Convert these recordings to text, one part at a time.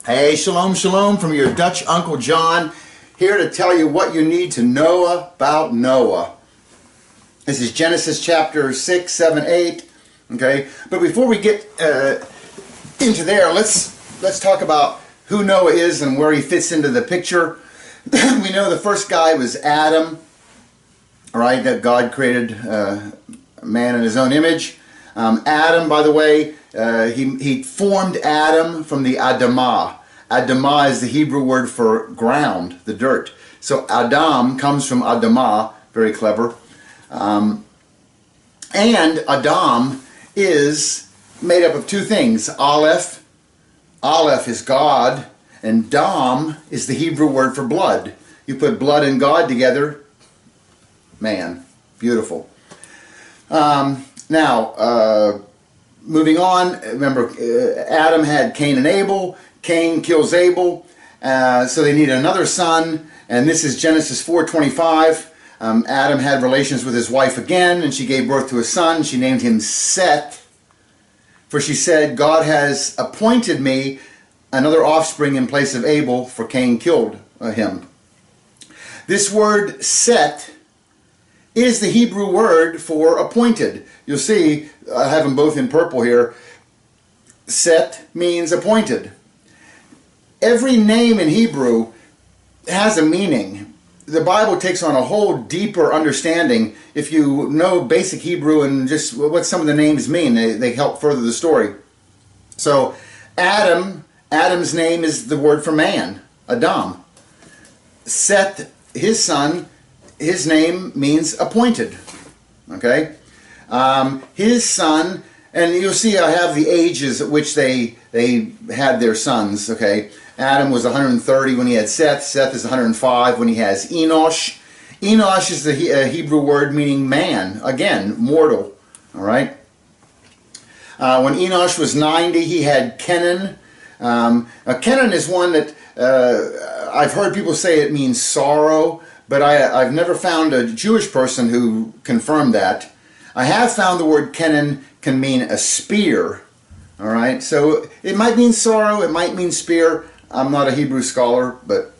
Hey, shalom, shalom from your Dutch Uncle John, here to tell you what you need to know about Noah. This is Genesis chapter 6, 7, 8. Okay, but before we get into there, let's talk about who Noah is and where he fits into the picture. We know the first guy was Adam, all right, that God created man in his own image. Adam, by the way, he formed Adam from the Adamah. Adamah is the Hebrew word for ground, the dirt. So Adam comes from Adamah, very clever. And Adam is made up of two things. Aleph is God, and Dam is the Hebrew word for blood. You put blood and God together, man, beautiful. Now, moving on, remember Adam had Cain and Abel. Cain kills Abel, so they need another son, and this is Genesis 4:25. Adam had relations with his wife again, and she gave birth to a son. She named him Seth, for she said, God has appointed me another offspring in place of Abel, for Cain killed him. This word Seth is the Hebrew word for appointed. You'll see, I have them both in purple here. Seth means appointed. Every name in Hebrew has a meaning. The Bible takes on a whole deeper understanding if you know basic Hebrew and just what some of the names mean. They help further the story. So Adam's name is the word for man, Adam. Seth, his son, his name means appointed. Okay? His son, and you'll see I have the ages at which they had their sons. Okay? Adam was 130 when he had Seth. Seth is 105 when he has Enosh. Enosh is the Hebrew word meaning man. Again, mortal. All right? When Enosh was 90, he had Kenan. Kenan is one that I've heard people say it means sorrow, but I've never found a Jewish person who confirmed that. I have found the word Kenan can mean a spear. All right? So it might mean sorrow, it might mean spear. I'm not a Hebrew scholar, but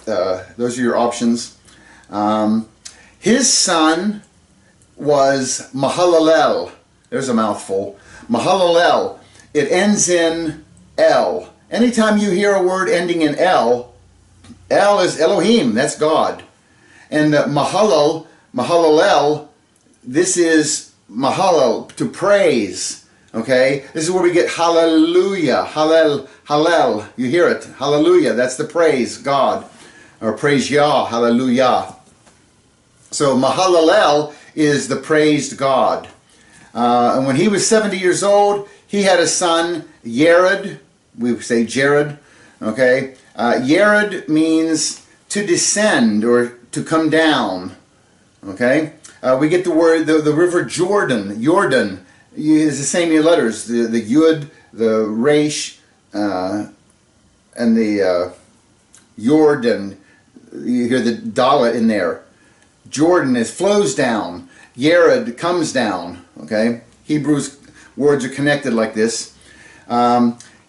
those are your options. His son was Mahalalel. There's a mouthful. Mahalalel. It ends in El. Anytime you hear a word ending in El is Elohim. That's God. And Mahalalel, this is Mahalal, to praise. Okay, this is where we get hallelujah, hallel, you hear it, hallelujah, that's the praise God, or praise Yah, hallelujah. So Mahalalel is the praised God. And when he was 70 years old, he had a son, Yared, we say Jared, okay. Yared means to descend or to come down, okay. We get the word, the river Jordan, is the same letters, the Yud, the Resh, and the Jordan. You hear the Dalet in there. Jordan flows down. Yared comes down. Okay, Hebrew's words are connected like this.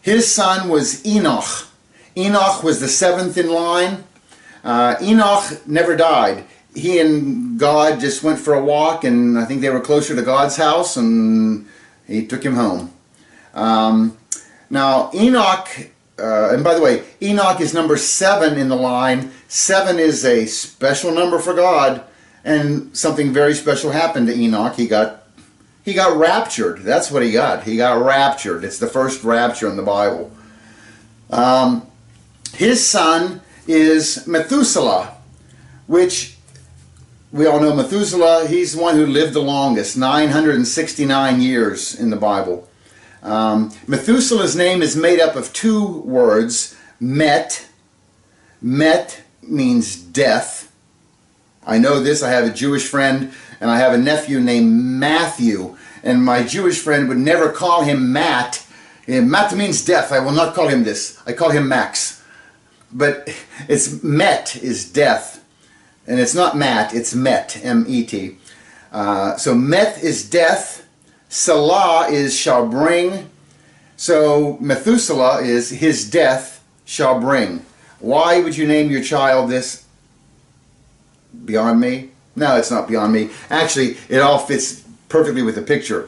His son was Enoch. Enoch was the seventh in line. Enoch never died. He and God just went for a walk, and I think they were closer to God's house, and he took him home. Now, Enoch, and by the way, Enoch is number 7 in the line. 7 is a special number for God, and something very special happened to Enoch. He got raptured. That's what he got. He got raptured. It's the first rapture in the Bible. His son is Methuselah, which we all know Methuselah. He's the one who lived the longest, 969 years in the Bible. Methuselah's name is made up of two words, Met. Met means death. I know this. I have a Jewish friend, and I have a nephew named Matthew, and my Jewish friend would never call him Matt. Matt means death. I will not call him this. I call him Max. But it's Met is death. And it's not Matt, it's Met, M-E-T. So Met is death, Salah is shall bring, So Methuselah is his death shall bring. Why would you name your child this? Beyond me? No, it's not beyond me. Actually, it all fits perfectly with the picture.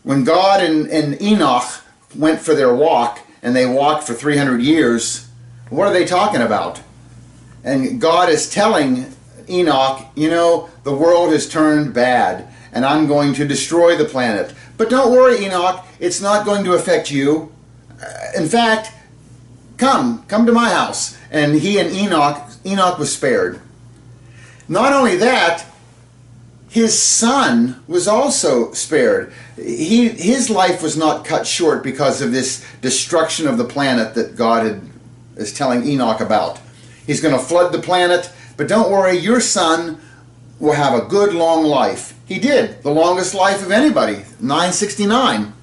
When God and Enoch went for their walk, and they walked for 300 years, what are they talking about? And God is telling Enoch, you know, the world has turned bad, and I'm going to destroy the planet. But don't worry, Enoch, it's not going to affect you. In fact, come to my house. And he and Enoch was spared. Not only that, his son was also spared. His life was not cut short because of this destruction of the planet that God is telling Enoch about. He's going to flood the planet, but don't worry, your son will have a good long life. He did, the longest life of anybody, 969.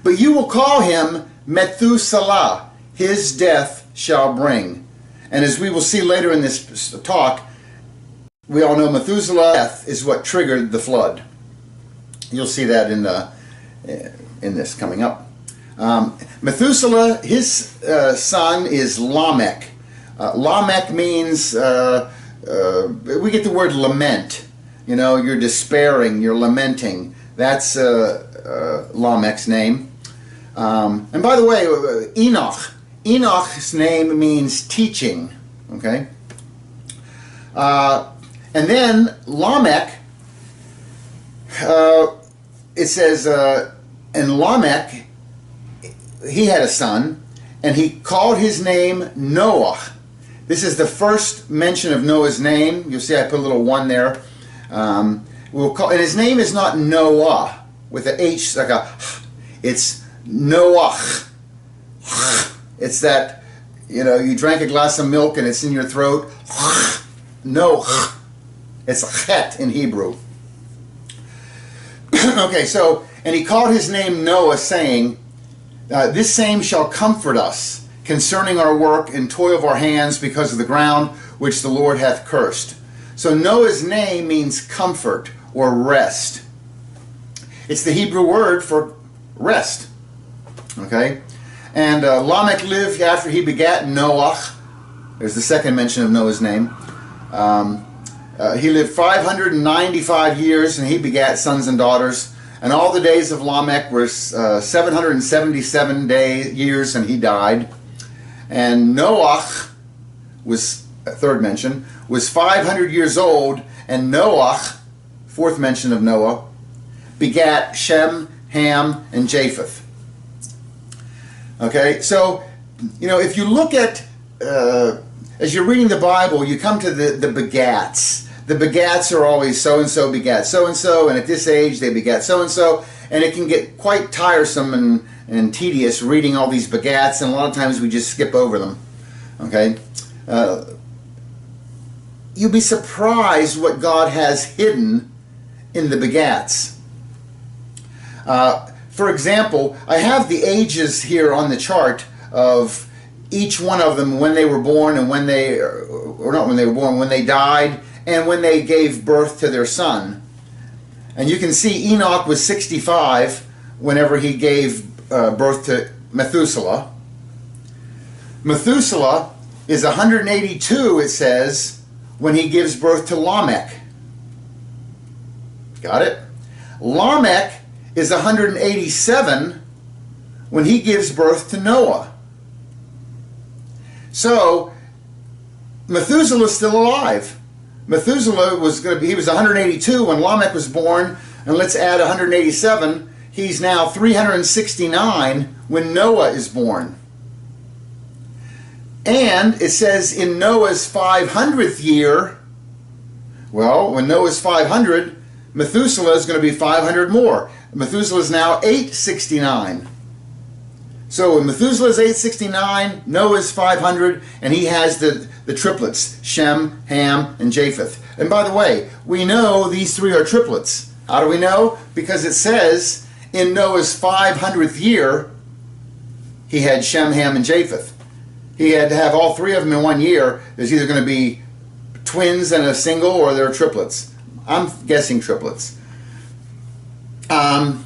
But you will call him Methuselah, his death shall bring. And as we will see later in this talk, we all know Methuselah's death is what triggered the flood. You'll see that in this coming up. Methuselah, his son is Lamech. Lamech means, we get the word lament. You know, you're despairing, you're lamenting. That's Lamech's name. And by the way, Enoch's name means teaching. Okay? And then Lamech, it says, and Lamech, he had a son, and he called his name Noah. This is the first mention of Noah's name. You'll see I put a little one there. And his name is not Noah with an H, like a, it's Noah. It's that, you know, you drank a glass of milk and it's in your throat. No. It's a chet in Hebrew. Okay, so, and he called his name Noah, saying, this same shall comfort us concerning our work and toil of our hands because of the ground which the Lord hath cursed. So Noah's name means comfort or rest. It's the Hebrew word for rest. Okay? And Lamech lived after he begat Noah. There's the second mention of Noah's name. He lived 595 years, and he begat sons and daughters. And all the days of Lamech were 777 years, and he died. And Noah was, third mention, was 500 years old, and Noah, fourth mention of Noah, begat Shem, Ham, and Japheth. Okay, so, you know, if you look at, as you're reading the Bible, you come to the begats. The begats are always so-and-so begat so-and-so, and at this age they begat so-and-so, and it can get quite tiresome and tedious reading all these begats, and a lot of times we just skip over them. Okay? You'll be surprised what God has hidden in the begats. For example, I have the ages here on the chart of each one of them when they were born and when they, or not when they were born, when they died and when they gave birth to their son. And you can see Enoch was 65 whenever he gave birth to Methuselah. Methuselah is 182, it says, when he gives birth to Lamech. Got it? Lamech is 187 when he gives birth to Noah. So Methuselah is still alive. Methuselah was going to be, he was 182 when Lamech was born, and let's add 187. He's now 369 when Noah is born. And it says in Noah's 500th year, well, when Noah's 500, Methuselah is going to be 500 more. Methuselah is now 869. So when Methuselah is 869, Noah is 500, and he has the triplets, Shem, Ham, and Japheth. And by the way, we know these three are triplets. How do we know? Because it says in Noah's 500th year, he had Shem, Ham, and Japheth. He had to have all three of them in 1 year. There's either going to be twins and a single, or they're triplets. I'm guessing triplets. And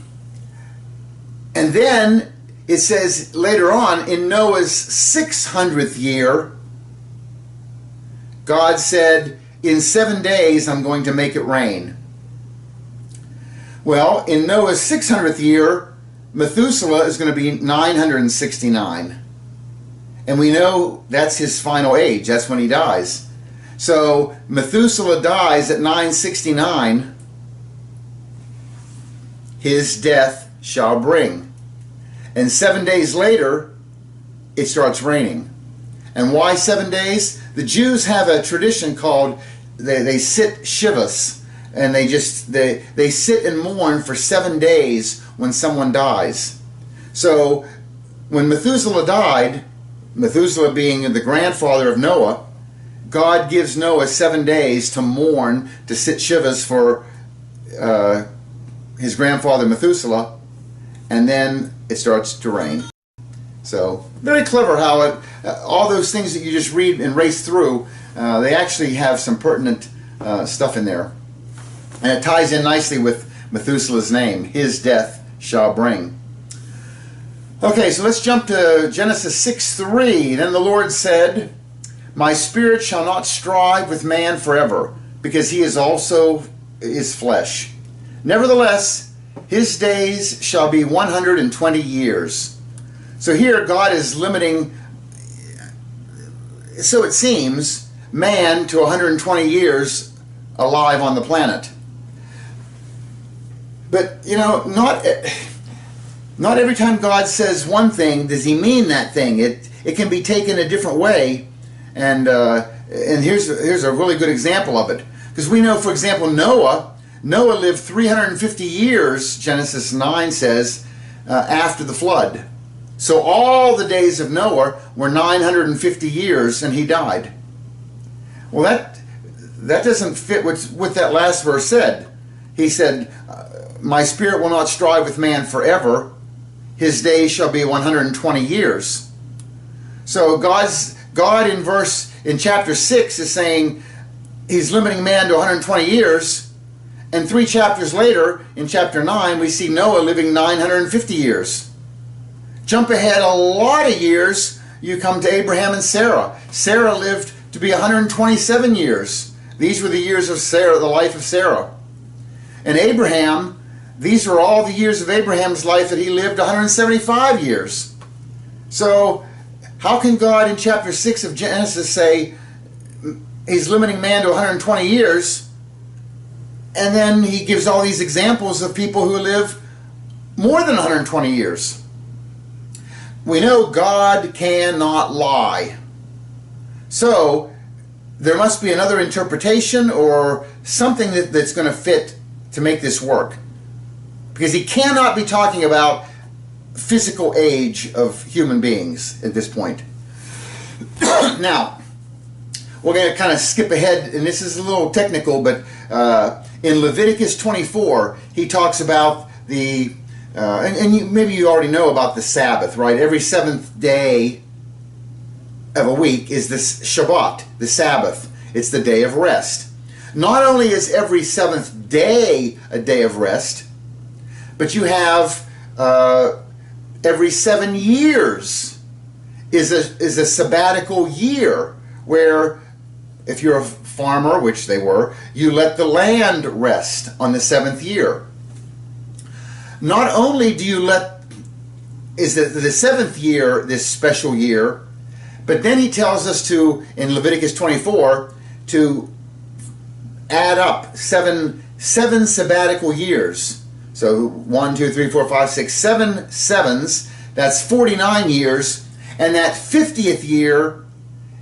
then it says later on, in Noah's 600th year, God said, in 7 days I'm going to make it rain. Well, in Noah's 600th year, Methuselah is going to be 969. And we know that's his final age. That's when he dies. So Methuselah dies at 969. His death shall bring. And 7 days later, it starts raining. And why 7 days? The Jews have a tradition called, they sit Shivas. And they sit and mourn for 7 days when someone dies. So when Methuselah died, Methuselah being the grandfather of Noah, God gives Noah 7 days to mourn, to sit Shivas for his grandfather Methuselah, and then it starts to rain. So very clever how all those things that you just read and race through, they actually have some pertinent stuff in there. And it ties in nicely with Methuselah's name, his death shall bring. Okay, so let's jump to Genesis 6:3. Then the Lord said, my spirit shall not strive with man forever, because he is also his flesh. Nevertheless, his days shall be 120 years. So here God is limiting, so it seems, man to 120 years alive on the planet. But, you know, not every time God says one thing does he mean that thing. It can be taken a different way. And here's a really good example of it. Because we know, for example, Noah lived 350 years, Genesis 9 says, after the flood. So all the days of Noah were 950 years, and he died. Well, that doesn't fit what that last verse said. He said, my spirit will not strive with man forever. His days shall be 120 years. So God in chapter 6 is saying he's limiting man to 120 years. And 3 chapters later, in chapter 9, we see Noah living 950 years. Jump ahead a lot of years, you come to Abraham and Sarah. Sarah lived to be 127 years. These were the years of Sarah, the life of Sarah. And Abraham, these are all the years of Abraham's life that he lived, 175 years. So how can God in chapter 6 of Genesis say he's limiting man to 120 years, and then he gives all these examples of people who live more than 120 years? We know God cannot lie. So there must be another interpretation or something that's going to fit to make this work. Because he cannot be talking about physical age of human beings at this point. Now, we're going to kind of skip ahead, and this is a little technical, but in Leviticus 24, he talks about the, maybe you already know about the Sabbath, right? Every 7th day of a week is this Shabbat, the Sabbath. It's the day of rest. Not only is every 7th day a day of rest, but you have every 7 years is a sabbatical year where, if you're a farmer, which they were, you let the land rest on the 7th year. Not only do you is the 7th year this special year, but then he tells us to, in Leviticus 24, to add up seven sabbatical years. So 1, 2, 3, 4, 5, 6, 7 sevens, that's 49 years, and that 50th year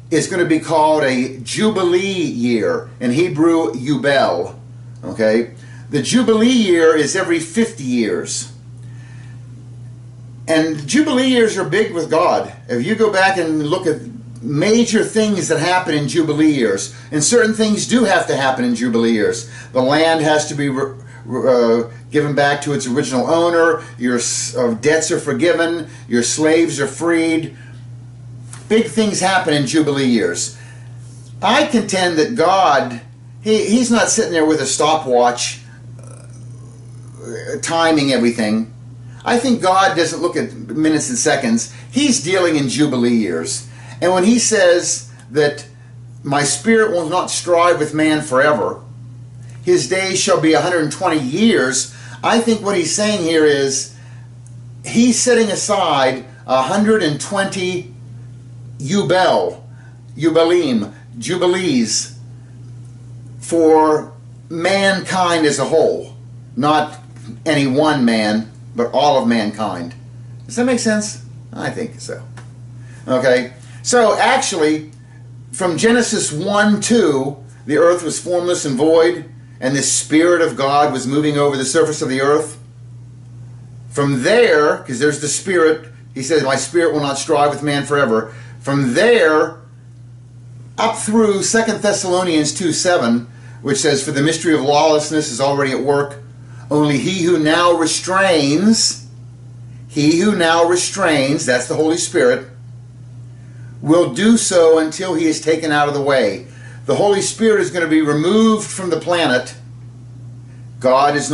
is going to be called a Jubilee year, in Hebrew, Yubel. Okay? The Jubilee year is every 50 years. And Jubilee years are big with God. If you go back and look at major things that happen in Jubilee years, and certain things do have to happen in Jubilee years. The land has to be given back to its original owner, your debts are forgiven, your slaves are freed. Big things happen in Jubilee years. I contend that God, He's not sitting there with a stopwatch timing everything. I think God doesn't look at minutes and seconds. He's dealing in Jubilee years. And when he says that my spirit will not strive with man forever, his days shall be 120 years, I think what he's saying here is he's setting aside 120 jubilees for mankind as a whole. Not any one man, but all of mankind. Does that make sense? I think so. Okay, so actually, from Genesis 1:2, the earth was formless and void, and the Spirit of God was moving over the surface of the earth. From there, because there's the Spirit, he says, my spirit will not strive with man forever. From there, up through 2 Thessalonians 2:7, which says, for the mystery of lawlessness is already at work. Only he who now restrains, that's the Holy Spirit, will do so until he is taken out of the way. The Holy Spirit is going to be removed from the planet. God's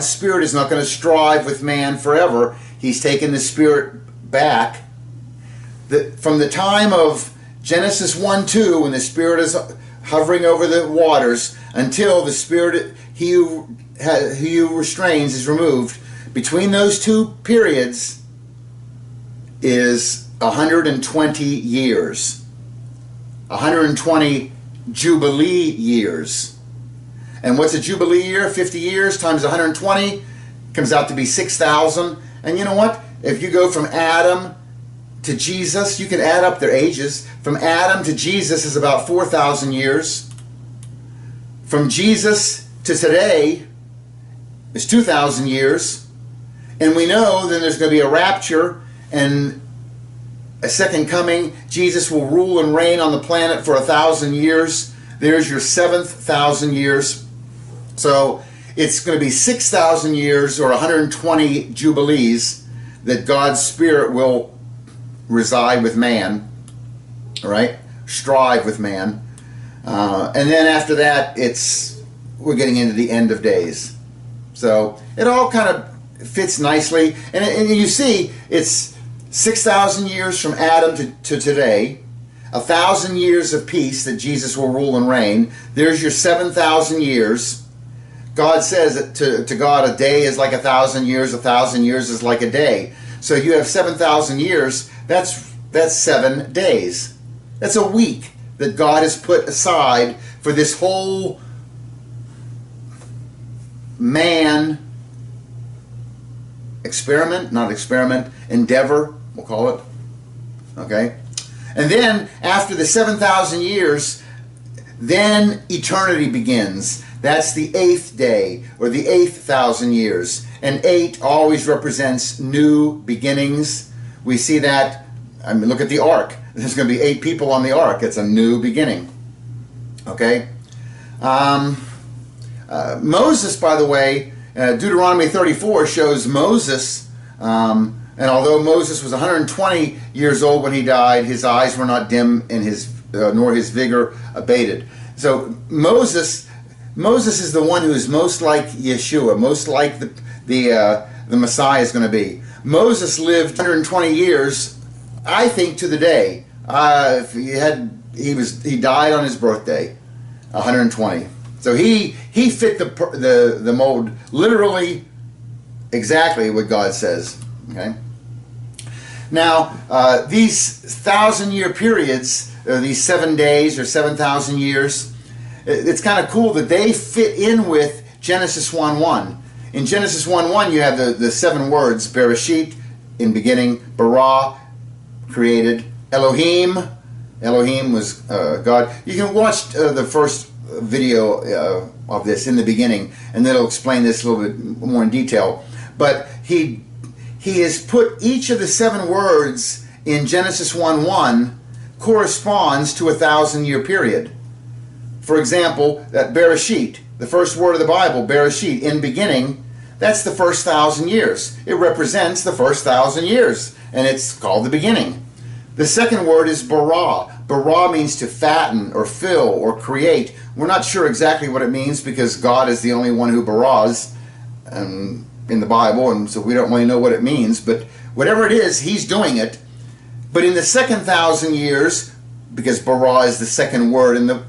Spirit is not going to strive with man forever. He's taken the Spirit back. From the time of Genesis 1:2, when the Spirit is hovering over the waters, until the Spirit, he who restrains, is removed, between those two periods is 120 years. 120 Jubilee years. And what's a Jubilee year? 50 years times 120 comes out to be 6,000. And you know what? If you go from Adam to Jesus, you can add up their ages. From Adam to Jesus is about 4,000 years. From Jesus to today is 2,000 years. And we know then there's going to be a rapture and a second coming. Jesus will rule and reign on the planet for 1,000 years. There's your 7,000 years. So it's going to be 6,000 years, or 120 jubilees, that God's Spirit will reside with man, all right? Strive with man. And then after that, we're getting into the end of days. So it all kind of fits nicely. And you see, it's 6,000 years from Adam to today, 1,000 years of peace that Jesus will rule and reign. There's your 7,000 years. God says that to God, a day is like 1,000 years, 1,000 years is like a day. So you have 7,000 years, that's 7 days. That's a week that God has put aside for this whole man endeavor, we'll call it. Okay? And then, after the 7,000 years, then eternity begins. That's the 8th day, or the 8,000 years. And 8 always represents new beginnings. We see that, I mean, look at the ark. There's going to be 8 people on the ark. It's a new beginning. Okay? Moses, by the way, Deuteronomy 34 shows Moses, and although Moses was 120 years old when he died, his eyes were not dim and nor his vigor abated. So Moses is the one who is most like Yeshua, most like the Messiah is going to be. Moses lived 120 years, I think, to the day. He died on his birthday, 120. So he fit the mold, literally, exactly what God says. Okay. Now these 1,000-year periods, these 7 days or 7,000 years, it's kind of cool that they fit in with Genesis 1:1. In Genesis 1:1, you have the 7 words: Bereshit, in beginning; bara, created; Elohim was God. You can watch the first video of this in the beginning, and then it'll explain this a little bit more in detail. But he has put each of the 7 words in Genesis 1:1 corresponds to a 1,000-year period. For example, that Bereshit, the first word of the Bible, Bereshit, in beginning, that's the first 1,000 years. It represents the first 1,000 years, and it's called the beginning. The second word is bara. Bara means to fatten or fill or create. We're not sure exactly what it means because God is the only one who baras. in the Bible, and so we don't really know what it means, but whatever it is, he's doing it. But in the second 1,000 years, because bara is the second word in the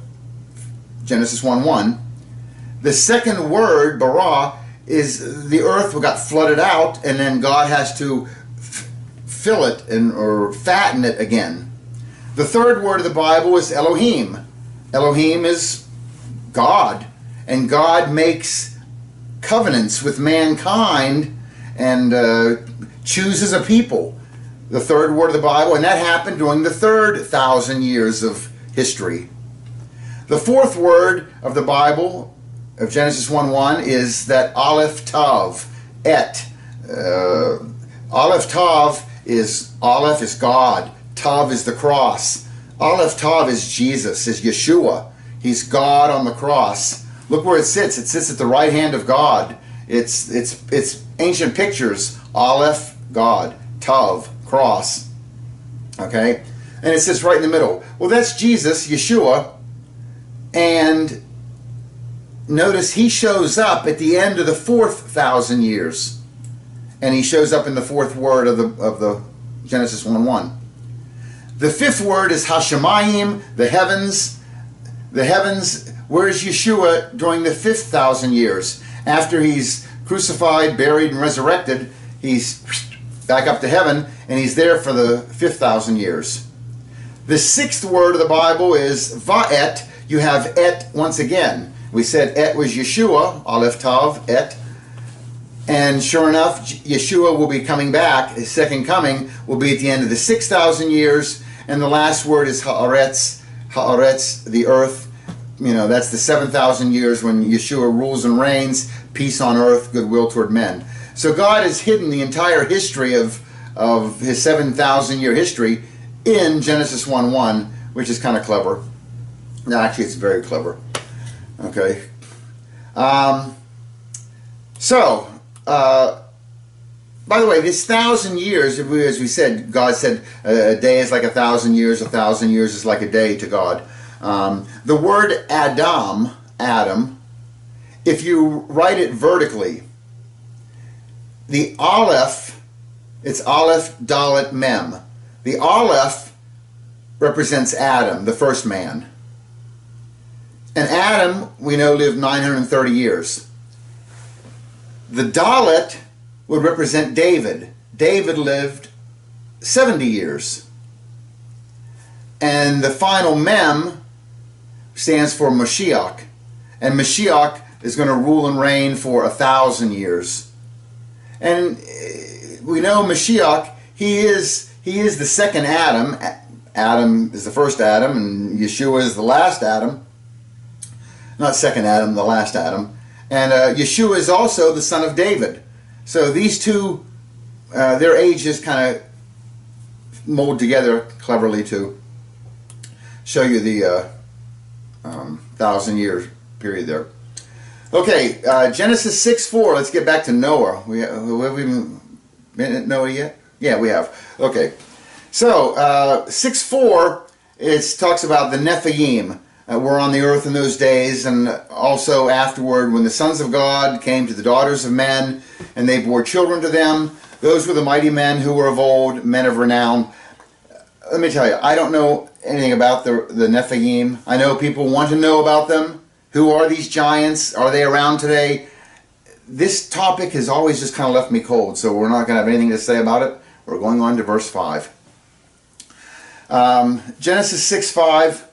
Genesis 1:1, the second word, bara, is the earth got flooded out, and then God has to fill it or fatten it again. The third word of the Bible is Elohim. Elohim is God, and God makes covenants with mankind and chooses a people. The third word of the Bible, and that happened during the third 1,000 years of history. The fourth word of the Bible, of Genesis 1:1, is that Aleph Tav, et. Aleph Tav is, Aleph is God, Tav is the cross. Aleph Tav is Jesus, is Yeshua. He's God on the cross. Look where it sits. It sits at the right hand of God. It's ancient pictures. Aleph, God. Tav, cross. Okay? And it sits right in the middle. Well, that's Jesus, Yeshua. And notice he shows up at the end of the fourth 1,000 years. And he shows up in the fourth word of the Genesis 1:1. The fifth word is Hashemayim, the heavens. The heavens, where is Yeshua during the 5,000 years? After he's crucified, buried, and resurrected, he's back up to heaven, and he's there for the 5,000 years. The sixth word of the Bible is Va'et. You have et once again. We said et was Yeshua, Aleph Tav, et. And sure enough, Yeshua will be coming back. His second coming will be at the end of the 6,000 years. And the last word is Haaretz. Haaretz, the earth. You know, that's the 7,000 years when Yeshua rules and reigns, peace on earth, goodwill toward men. So God has hidden the entire history of his 7,000-year history in Genesis 1:1, which is kind of clever. No, actually, it's very clever. Okay. By the way, this 1,000 years, as we said, God said a day is like 1,000 years, 1,000 years is like a day to God. The word Adam, if you write it vertically, the Aleph, it's Aleph, Dalet, Mem. The Aleph represents Adam, the first man. And Adam, we know, lived 930 years. The Dalet would represent David. David lived 70 years. And the final Mem stands for Mashiach. And Mashiach is going to rule and reign for 1,000 years. And we know Mashiach, he is the second Adam. Adam is the first Adam, and Yeshua is the last Adam. Not second Adam, the last Adam. And Yeshua is also the son of David. So these two, their ages kind of mold together cleverly to show you the 1,000-year period there. Okay, Genesis 6:4. Let's get back to Noah. Have we even been at Noah yet? Yeah, we have. Okay. So, 6:4, it talks about the Nephilim were on the earth in those days, and also afterward when the sons of God came to the daughters of men, and they bore children to them. Those were the mighty men who were of old, men of renown. Let me tell you, I don't know anything about the Nephilim. I know people want to know about them. Who are these giants? Are they around today? This topic has always just kind of left me cold, so we're not going to have anything to say about it. We're going on to verse 5. Genesis 6:5.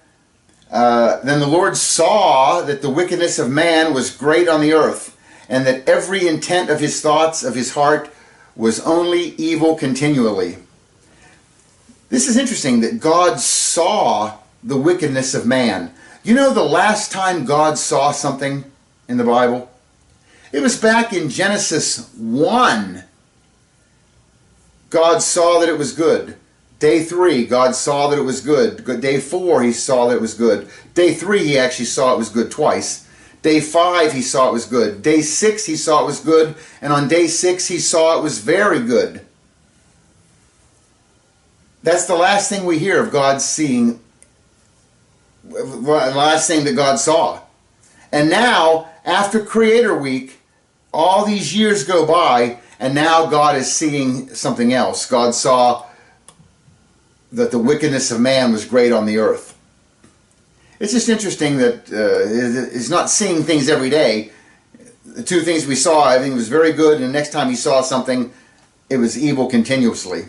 Then the Lord saw that the wickedness of man was great on the earth, and that every intent of his thoughts of his heart was only evil continually. This is interesting that God saw the wickedness of man. You know the last time God saw something in the Bible? It was back in Genesis 1. God saw that it was good. Day 3, God saw that it was good. Day 4, he saw that it was good. Day 3, he actually saw it was good twice. Day 5, he saw it was good. Day 6, he saw it was good. And on day 6, he saw it was very good. That's the last thing we hear of God seeing, the last thing that God saw. And now, after Creator Week, all these years go by, and now God is seeing something else. God saw that the wickedness of man was great on the earth. It's just interesting that he's not seeing things every day. The two things we saw, I think, was very good, and the next time he saw something, it was evil continuously.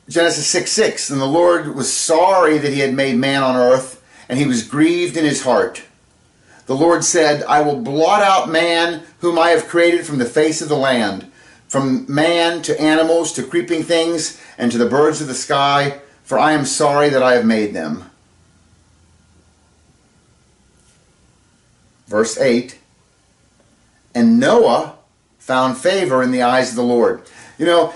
Genesis 6:6, and the Lord was sorry that he had made man on earth, and he was grieved in his heart. The Lord said, I will blot out man whom I have created from the face of the land, from man to animals to creeping things and to the birds of the sky, for I am sorry that I have made them. Verse 8, and Noah found favor in the eyes of the Lord. You know,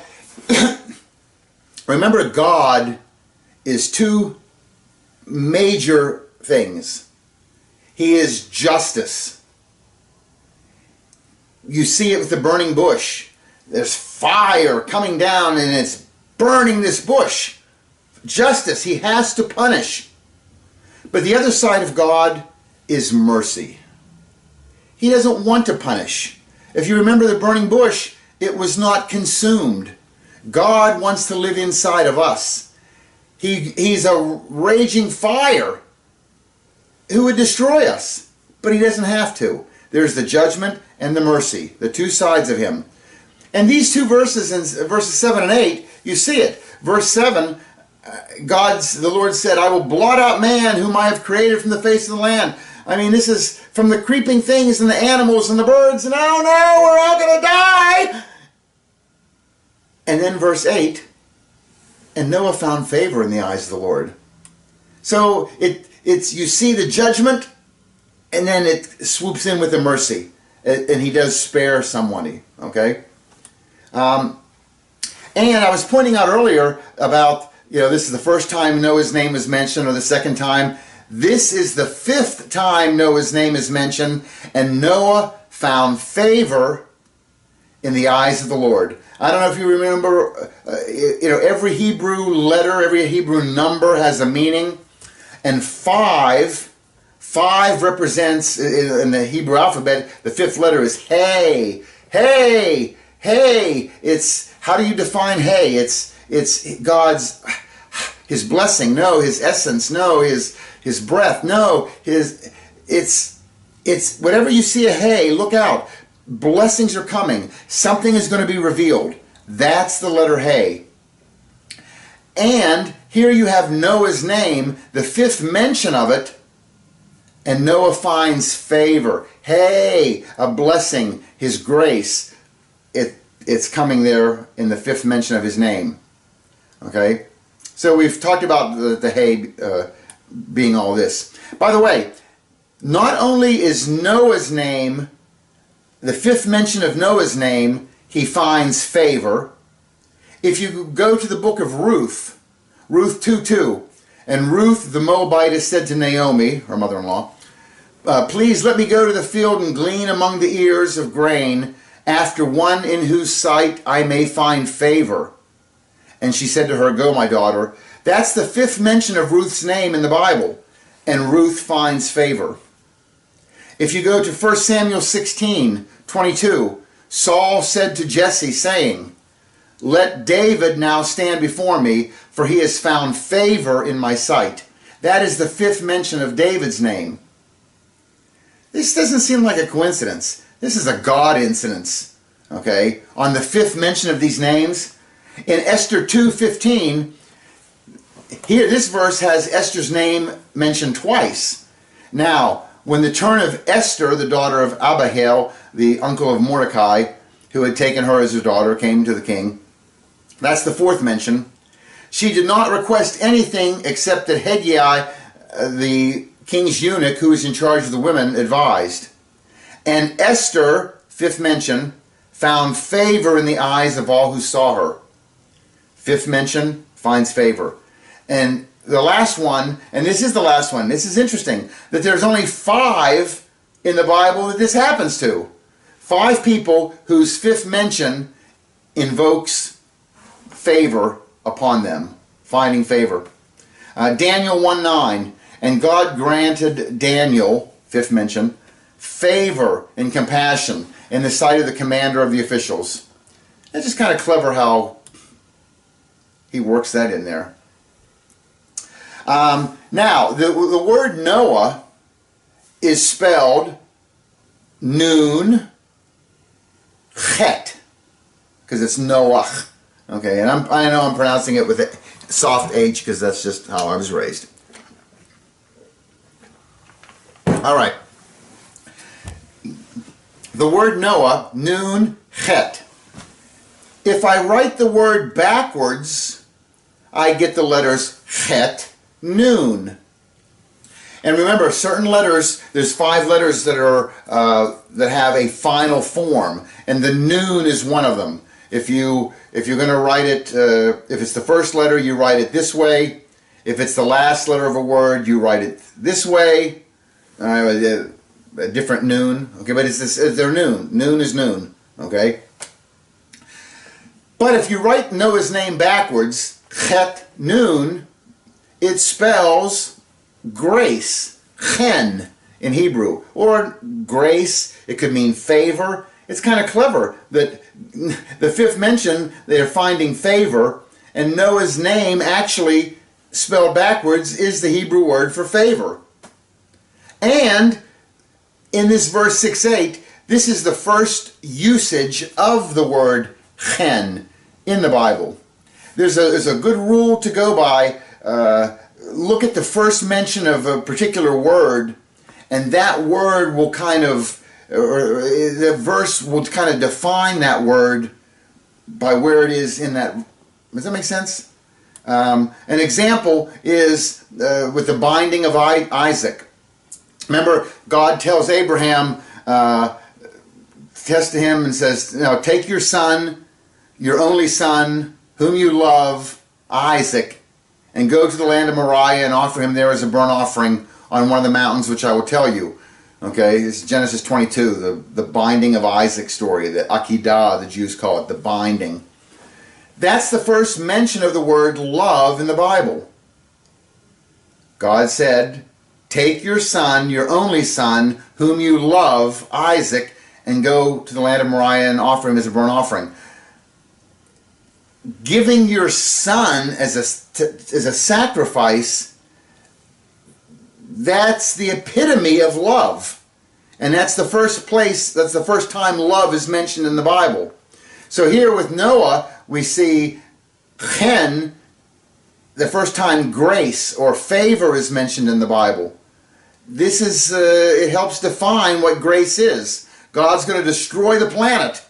remember, God is two major things. He is justice. You see it with the burning bush. There's fire coming down and it's burning this bush. Justice. He has to punish. But the other side of God is mercy. He doesn't want to punish. If you remember the burning bush, it was not consumed. God wants to live inside of us. He's a raging fire who would destroy us, but he doesn't have to. There's the judgment and the mercy, the two sides of him. And these two verses, in verses 7 and 8, you see it. Verse 7, the Lord said, I will blot out man whom I have created from the face of the land. I mean, this is from the creeping things and the animals and the birds, and oh no, we're all going to die. And then verse 8, and Noah found favor in the eyes of the Lord. So it's you see the judgment, and then it swoops in with the mercy, and he does spare somebody. Okay, and I was pointing out earlier about, you know, this is the first time Noah's name is mentioned, or the second time. This is the fifth time Noah's name is mentioned, and Noah found favor in the eyes of the Lord. I don't know if you remember, you know, every Hebrew letter, every Hebrew number has a meaning. And five represents, in the Hebrew alphabet, the fifth letter is hey, hey, hey. It's, how do you define hey? It's God's, his blessing, no, his essence, no, his breath, no, it's whatever you see a hey, look out. Blessings are coming. Something is going to be revealed. That's the letter hey. And here you have Noah's name, the fifth mention of it, and Noah finds favor. Hey, a blessing, his grace. It's coming there in the fifth mention of his name. Okay? So we've talked about the hey being all this. By the way, not only is Noah's name, the fifth mention of Noah's name, he finds favor. If you go to the book of Ruth 2:2, and Ruth the Moabitess said to Naomi, her mother-in-law, please let me go to the field and glean among the ears of grain after one in whose sight I may find favor. And she said to her, go, my daughter. That's the fifth mention of Ruth's name in the Bible, and Ruth finds favor. If you go to 1 Samuel 16:22, Saul said to Jesse, saying, let David now stand before me, for he has found favor in my sight. That is the fifth mention of David's name. This doesn't seem like a coincidence. This is a God incidence. Okay? On the fifth mention of these names, in Esther 2:15, here this verse has Esther's name mentioned twice. Now, when the turn of Esther, the daughter of Abihail, the uncle of Mordecai, who had taken her as his daughter, came to the king, that's the fourth mention. She did not request anything except that Hegai, the king's eunuch who was in charge of the women, advised. And Esther, fifth mention, found favor in the eyes of all who saw her. Fifth mention, finds favor. And the last one, and this is the last one, this is interesting, that there's only 5 in the Bible that this happens to. 5 people whose fifth mention invokes favor upon them, finding favor. Daniel 1:9, and God granted Daniel, fifth mention, favor and compassion in the sight of the commander of the officials. It's just kind of clever how he works that in there. Now, the word Noah is spelled Nun Chet, because it's Noach. Okay, and I know I'm pronouncing it with a soft H because that's just how I was raised. All right. The word Noah, Nun Chet. If I write the word backwards, I get the letters Chet, Nun. And remember, certain letters, there's 5 letters that are that have a final form, and the Nun is one of them. If you're going to write it, if it's the first letter, you write it this way. If it's the last letter of a word, you write it this way. A different Nun. Okay, but they're Nun. Nun is Nun. Okay. But if you write Noah's name backwards, Chet Nun, it spells grace, chen in Hebrew, or grace. It could mean favor. It's kind of clever that the 5th mention they're finding favor, and Noah's name actually spelled backwards is the Hebrew word for favor. And in this verse 6:8, this is the first usage of the word chen in the Bible. There's a good rule to go by. Look at the first mention of a particular word, and that word will kind of, or the verse will kind of define that word by where it is in that. Does that make sense? An example is with the binding of Isaac. Remember, God tells Abraham, tests to him and says, take your son, your only son, whom you love, Isaac, and go to the land of Moriah and offer him there as a burnt offering on one of the mountains which I will tell you. Okay, this is Genesis 22, the binding of Isaac story, the Akedah, the Jews call it, the binding. That's the first mention of the word love in the Bible. God said, take your son, your only son, whom you love, Isaac, and go to the land of Moriah and offer him as a burnt offering. Giving your son as a sacrifice, that's the epitome of love. And that's the first place, that's the first time love is mentioned in the Bible. So here with Noah, we see chen, the first time grace or favor is mentioned in the Bible. This is, it helps define what grace is. God's going to destroy the planet.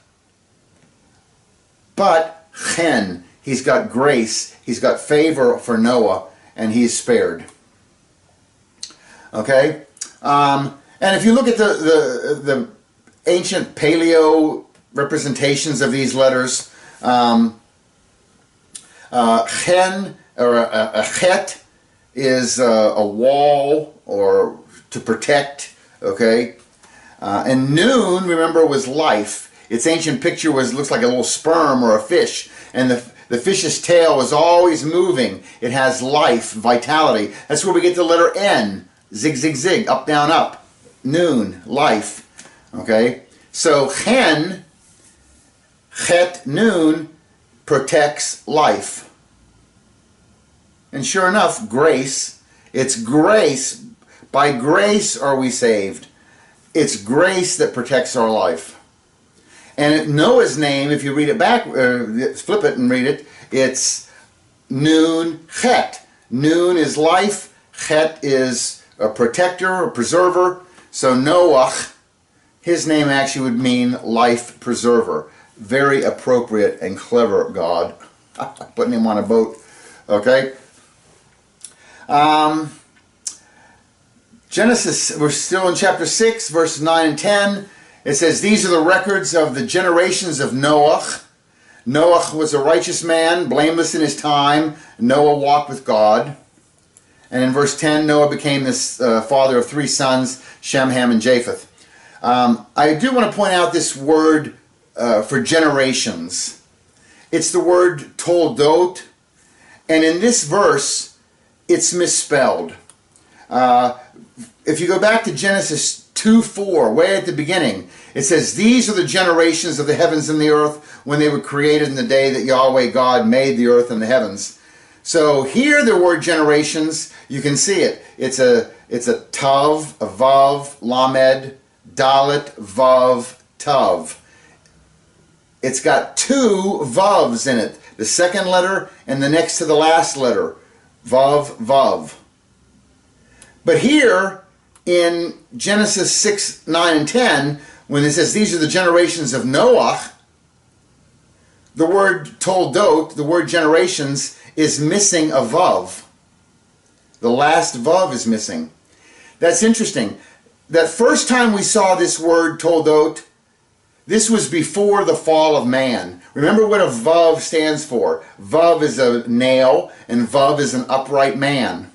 But chen, he's got grace, he's got favor for Noah, and he's spared. Okay? And if you look at the ancient paleo representations of these letters, chen, or a chet, is a wall or to protect, okay? And Nun, remember, was life. Its ancient picture looks like a little sperm or a fish, and the fish's tail is always moving. It has life, vitality. That's where we get the letter N, zig, zig, zig, up, down, up. Nun, life, okay? So chen, chet, nun, protects life. And sure enough, grace, it's grace. By grace are we saved. It's grace that protects our life. And Noah's name, if you read it back, flip it and read it, it's Nun Chet. Nun is life, Chet is a protector, a preserver. So Noach, his name actually would mean life preserver. Very appropriate and clever, God. Putting him on a boat. Okay? Genesis, we're still in chapter 6, verses 9 and 10. It says, these are the records of the generations of Noach. Noach was a righteous man, blameless in his time. Noah walked with God. And in verse 10, Noah became this father of 3 sons, Shem, Ham, and Japheth. I do want to point out this word for generations. It's the word toldot. And in this verse, it's misspelled. If you go back to Genesis 2:4, way at the beginning. It says, these are the generations of the heavens and the earth when they were created in the day that Yahweh God made the earth and the heavens. So here the word generations, you can see it. It's a tav, a vav, lamed, dalet, vav, tav. It's got two vavs in it. The second letter and the next to the last letter. Vav, vav. But here in Genesis 6, 9, and 10, when it says these are the generations of Noah, the word toldot, the word generations, is missing a vav. The last vav is missing. That's interesting. That first time we saw this word toldot, this was before the fall of man. Remember what a vav stands for. Vav is a nail, and vav is an upright man.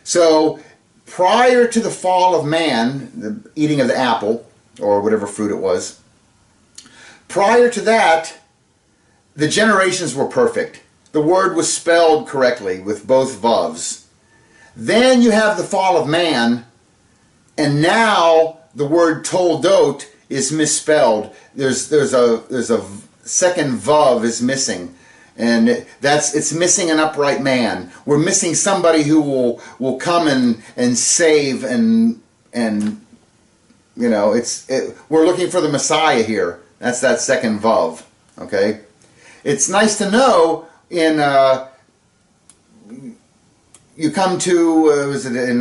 So prior to the fall of man, the eating of the apple, or whatever fruit it was, prior to that, the generations were perfect. The word was spelled correctly with both vavs. Then you have the fall of man, and now the word toldot is misspelled. There's a second vav is missing, and it's missing an upright man. We're missing somebody who will come and save and you know we're looking for the Messiah here. That's that second vav. Okay, it's nice to know. In you come to was it in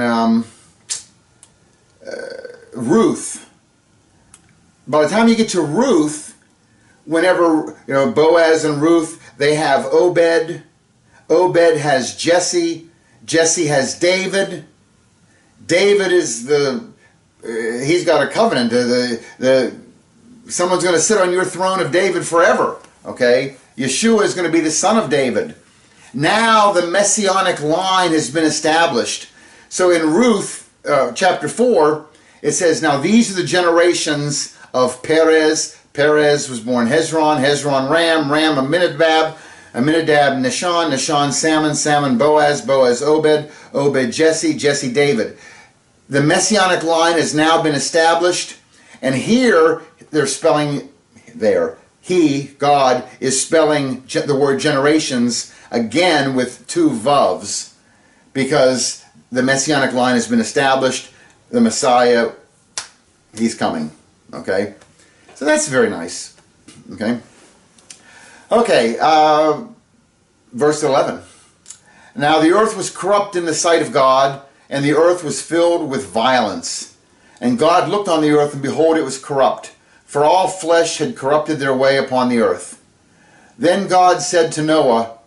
Ruth. By the time you get to Ruth, whenever Boaz and Ruth, they have Obed. Obed has Jesse. Jesse has David. David is he's got a covenant. Someone's going to sit on your throne of David forever. Okay. Yeshua is going to be the son of David. Now the messianic line has been established. So in Ruth chapter 4, it says, now these are the generations of Perez. Perez was born Hezron, Hezron Ram, Ram Aminadab, Aminadab Nahshon, Nahshon Salmon, Salmon Boaz, Boaz Obed, Obed Jesse, Jesse David. The messianic line has now been established, and here they're spelling there. He, God, is spelling the word generations again with two vavs because the messianic line has been established. The Messiah, he's coming. Okay? So that's very nice. Okay? Okay, verse 11. Now the earth was corrupt in the sight of God, and the earth was filled with violence. And God looked on the earth, and behold, it was corrupt. For all flesh had corrupted their way upon the earth. Then God said to Noah,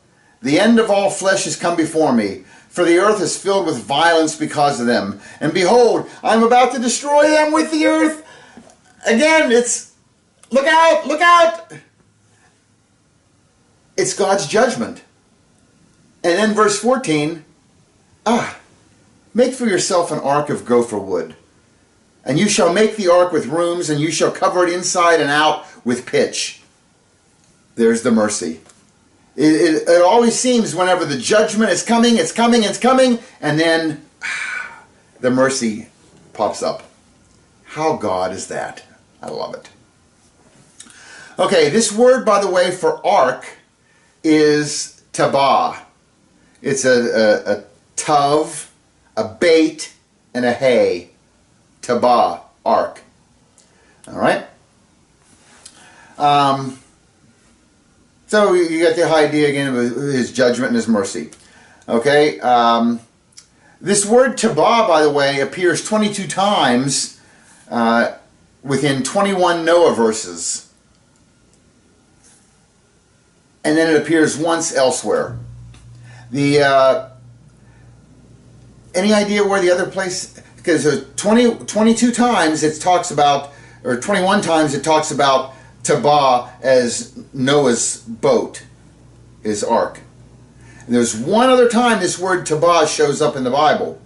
the end of all flesh has come before me, for the earth is filled with violence because of them. And behold, I am about to destroy them with the earth. Again, it's, look out, look out. It's God's judgment. And then verse 14, make for yourself an ark of gopher wood. And you shall make the ark with rooms, and you shall cover it inside and out with pitch. There's the mercy. It always seems whenever the judgment is coming, it's coming, it's coming, and then the mercy pops up. How God is that? I love it. Okay, this word, by the way, for ark is tabah. It's a tav, a bait, and a hay. Tabah, ark. All right. So you get the idea again of his judgment and his mercy. Okay. This word tabah, by the way, appears 22 times within 21 Noah verses. And then it appears once elsewhere. Any idea where the other place? Because 22 times it talks about, or 21 times it talks about Tabah as Noah's boat, his ark. And there's one other time this word Tabah shows up in the Bible.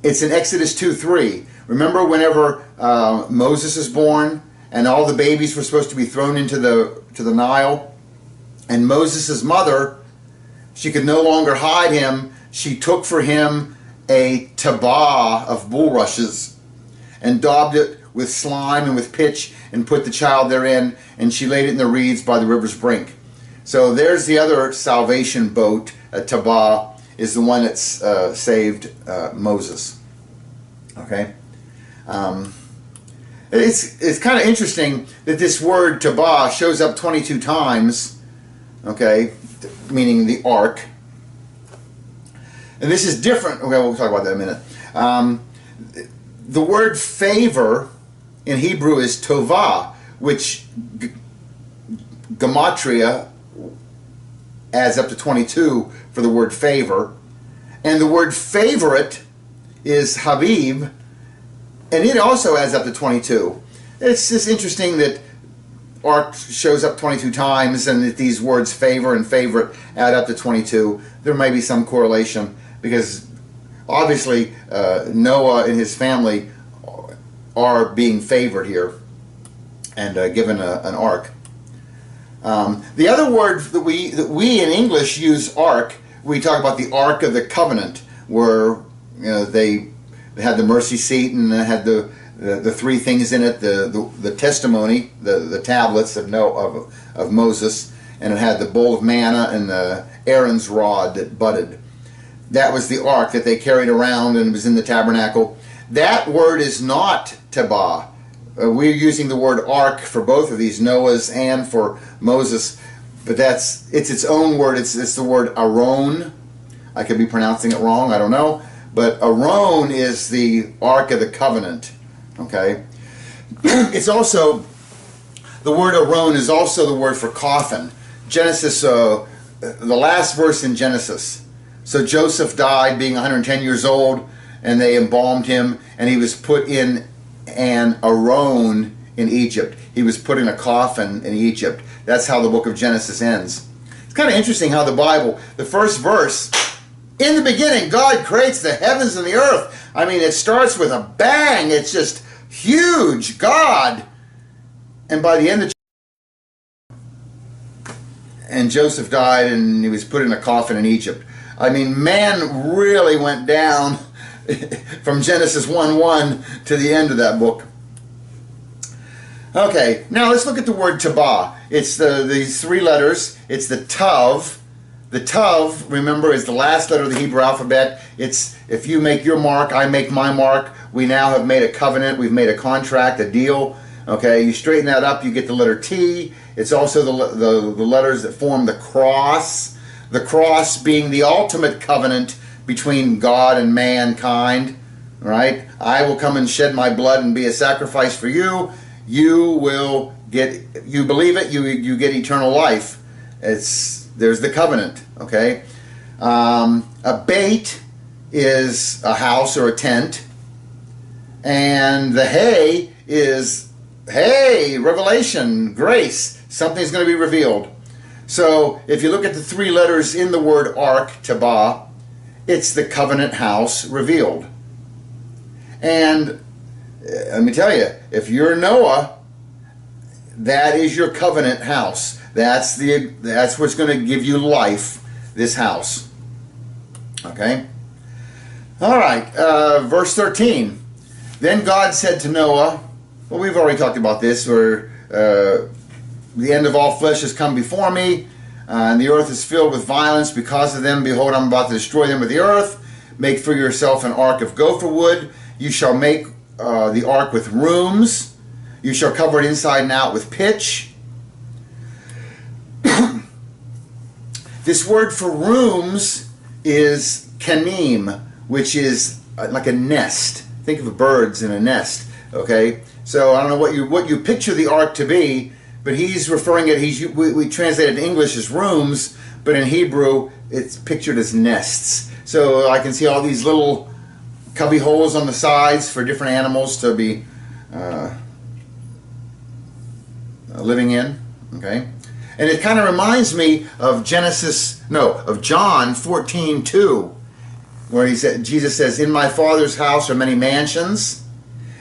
It's in Exodus 2:3. Remember whenever Moses is born and all the babies were supposed to be thrown into the Nile, and Moses' mother, she could no longer hide him. She took for him a tabah of bulrushes, and daubed it with slime and with pitch, and put the child therein, and she laid it in the reeds by the river's brink. So there's the other salvation boat. Tabah is the one that's saved Moses. Okay, it's kind of interesting that this word Tabah shows up 22 times. Okay, meaning the ark. And this is different. Okay, we'll talk about that in a minute. The word favor in Hebrew is tovah, which gematria adds up to 22 for the word favor. And the word favorite is habib, and it also adds up to 22. It's just interesting that ark shows up 22 times and that these words favor and favorite add up to 22. There may be some correlation because obviously Noah and his family are being favored here and given an ark. The other word that we in English use ark, we talk about the Ark of the Covenant, where they had the mercy seat and they had the three things in it: the testimony, the tablets of Moses, and it had the bowl of manna and the Aaron's rod that budded. That was the ark that they carried around and was in the tabernacle. That word is not Tabah. We're using the word ark for both of these, Noah's and for Moses, but it's its own word. It's the word Aron. I could be pronouncing it wrong, I don't know, but Aron is the Ark of the Covenant. Okay, it's also, the word Aron is also the word for coffin. Genesis, the last verse in Genesis. So Joseph died being 110 years old, and they embalmed him, and he was put in an Aron in Egypt. He was put in a coffin in Egypt. That's how the book of Genesis ends. It's kind of interesting how the Bible, the first verse, in the beginning, God creates the heavens and the earth. I mean, it starts with a bang. It's just huge, God. And by the end of and Joseph died and he was put in a coffin in Egypt. I mean, man really went down from Genesis 1:1 to the end of that book. Okay, now let's look at the word Tabah. It's these three letters. It's the Tav. The Tav, remember, is the last letter of the Hebrew alphabet. It's if you make your mark, I make my mark. We now have made a covenant. We've made a contract, a deal. Okay, you straighten that up, you get the letter T. It's also the letters that form the cross. The cross being the ultimate covenant between God and mankind. Right? I will come and shed my blood and be a sacrifice for you. You will get, you believe it, you get eternal life. There's the covenant. Okay? A bait is a house or a tent. And the hay is, hey, revelation, grace. Something's going to be revealed. So if you look at the three letters in the word ark, Tabah, it's the covenant house revealed. And let me tell you, if you're Noah, that is your covenant house. That's what's going to give you life, this house. Okay? All right, verse 13. Then God said to Noah, well, we've already talked about this, where the end of all flesh has come before me, and the earth is filled with violence because of them. Behold, I'm about to destroy them with the earth. Make for yourself an ark of gopher wood. You shall make the ark with rooms. You shall cover it inside and out with pitch. This word for rooms is kanim, which is like a nest. Think of birds in a nest. Okay, so I don't know what you picture the ark to be, but he's referring it. We translate it in English as rooms, but in Hebrew it's pictured as nests. So I can see all these little cubby holes on the sides for different animals to be living in. Okay, and it kind of reminds me of John 14:2, where Jesus says, "In my Father's house are many mansions.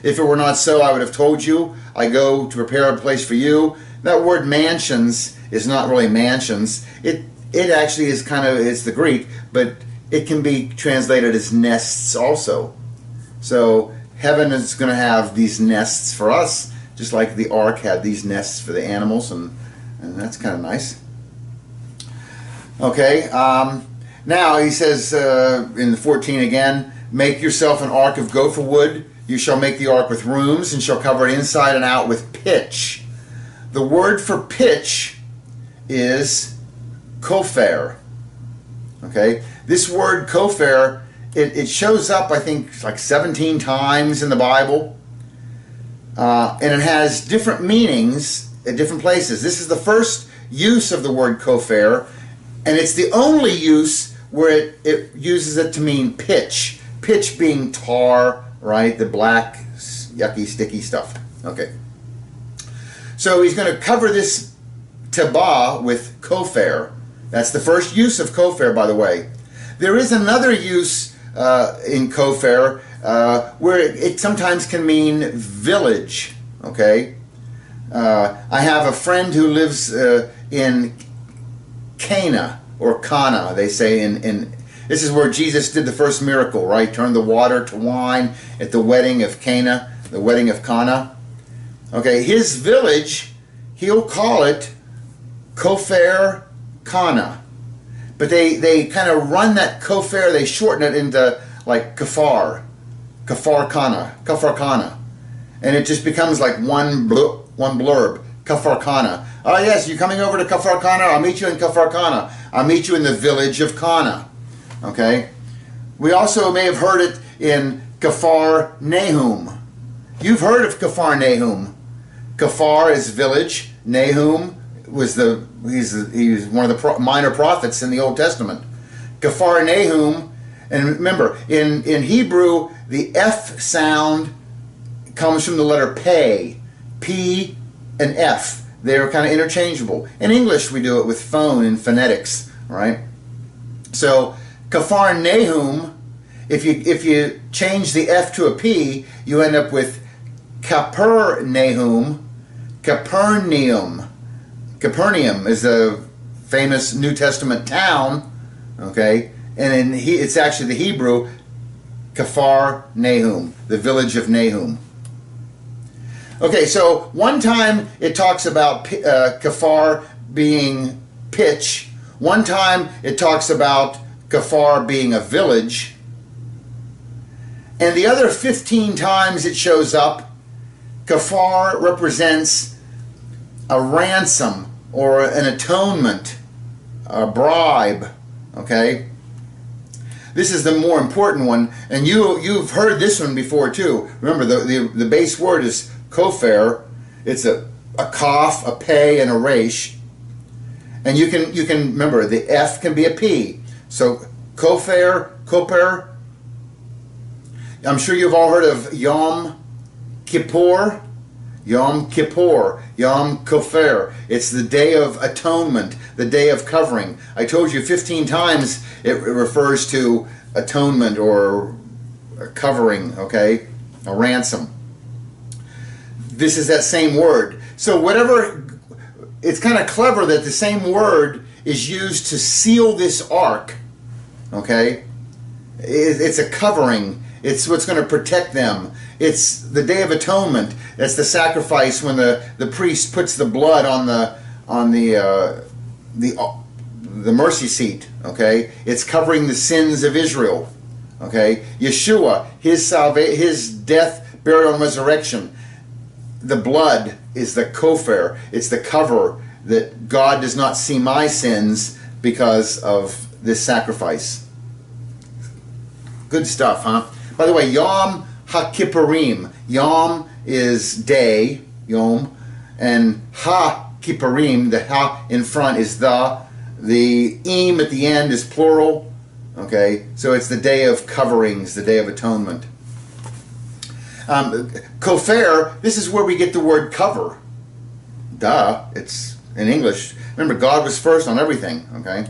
If it were not so, I would have told you. I go to prepare a place for you." That word mansions is not really mansions. It actually is it's the Greek, but it can be translated as nests also. So heaven is going to have these nests for us, just like the ark had these nests for the animals, and that's kind of nice. Okay, now he says in 14 again, make yourself an ark of gopher wood. You shall make the ark with rooms, and shall cover it inside and out with pitch. The word for pitch is kopher. Okay, this word kopher, it shows up, I think, like 17 times in the Bible, and it has different meanings at different places. This is the first use of the word kopher, and it's the only use where it uses it to mean pitch. Pitch being tar, right? The black, yucky, sticky stuff. Okay. So he's going to cover this tabah with kopher. That's the first use of kopher, by the way. There is another use in kopher where it sometimes can mean village. Okay. I have a friend who lives in Cana, or Cana, they say in this is where Jesus did the first miracle, right? Turned the water to wine at the wedding of Cana, the wedding of Cana. Okay, his village, he'll call it Kopher Cana. But they kind of run that Kopher, they shorten it into like Kafar Cana. And it just becomes like one blurb, Kafar Cana. Oh yes, you're coming over to Kafar Cana? I'll meet you in Kafar Cana. I'll meet you in the village of Cana. Okay? We also may have heard it in Kafar Nahum. You've heard of Kafar Nahum. Kafar is village. Nahum was he's one of the minor prophets in the Old Testament. Kafar Nahum, and remember, in Hebrew, the F sound comes from the letter P. P and F. They're kind of interchangeable. In English, we do it with phone in phonetics, right? So Kafar Nahum, if you change the F to a P, you end up with Capernaum. Capernaum. Capernaum is a famous New Testament town, okay? And it's actually the Hebrew Kafar Nahum, the village of Nahum. Okay, so one time it talks about Kafar being pitch. One time it talks about Kafar being a village. And the other 15 times it shows up, Kafar represents a ransom or an atonement, a bribe, okay? This is the more important one, and you've heard this one before too. Remember, the base word is kopher. It's a kaf, a pei, and a resh. And you can remember, the F can be a P. So kopher. I'm sure you've all heard of Yom Kippur. Yom Kippur, Yom Kopher. It's the Day of Atonement, the Day of Covering. I told you 15 times it refers to atonement or a covering, okay? A ransom. This is that same word. So it's kind of clever that the same word is used to seal this ark, okay? It's a covering. It's what's going to protect them. It's the Day of Atonement. That's the sacrifice when the priest puts the blood on the mercy seat. Okay, it's covering the sins of Israel. Okay, Yeshua, his death, burial, and resurrection. The blood is the kopher. It's the cover that God does not see my sins because of this sacrifice. Good stuff, huh? By the way, Yom HaKippurim. Yom is day, Yom, and HaKippurim, the Ha in front is the Im at the end is plural. Okay, so it's the Day of Coverings, the Day of Atonement. Kopher, this is where we get the word cover. Duh, it's in English. Remember, God was first on everything, okay?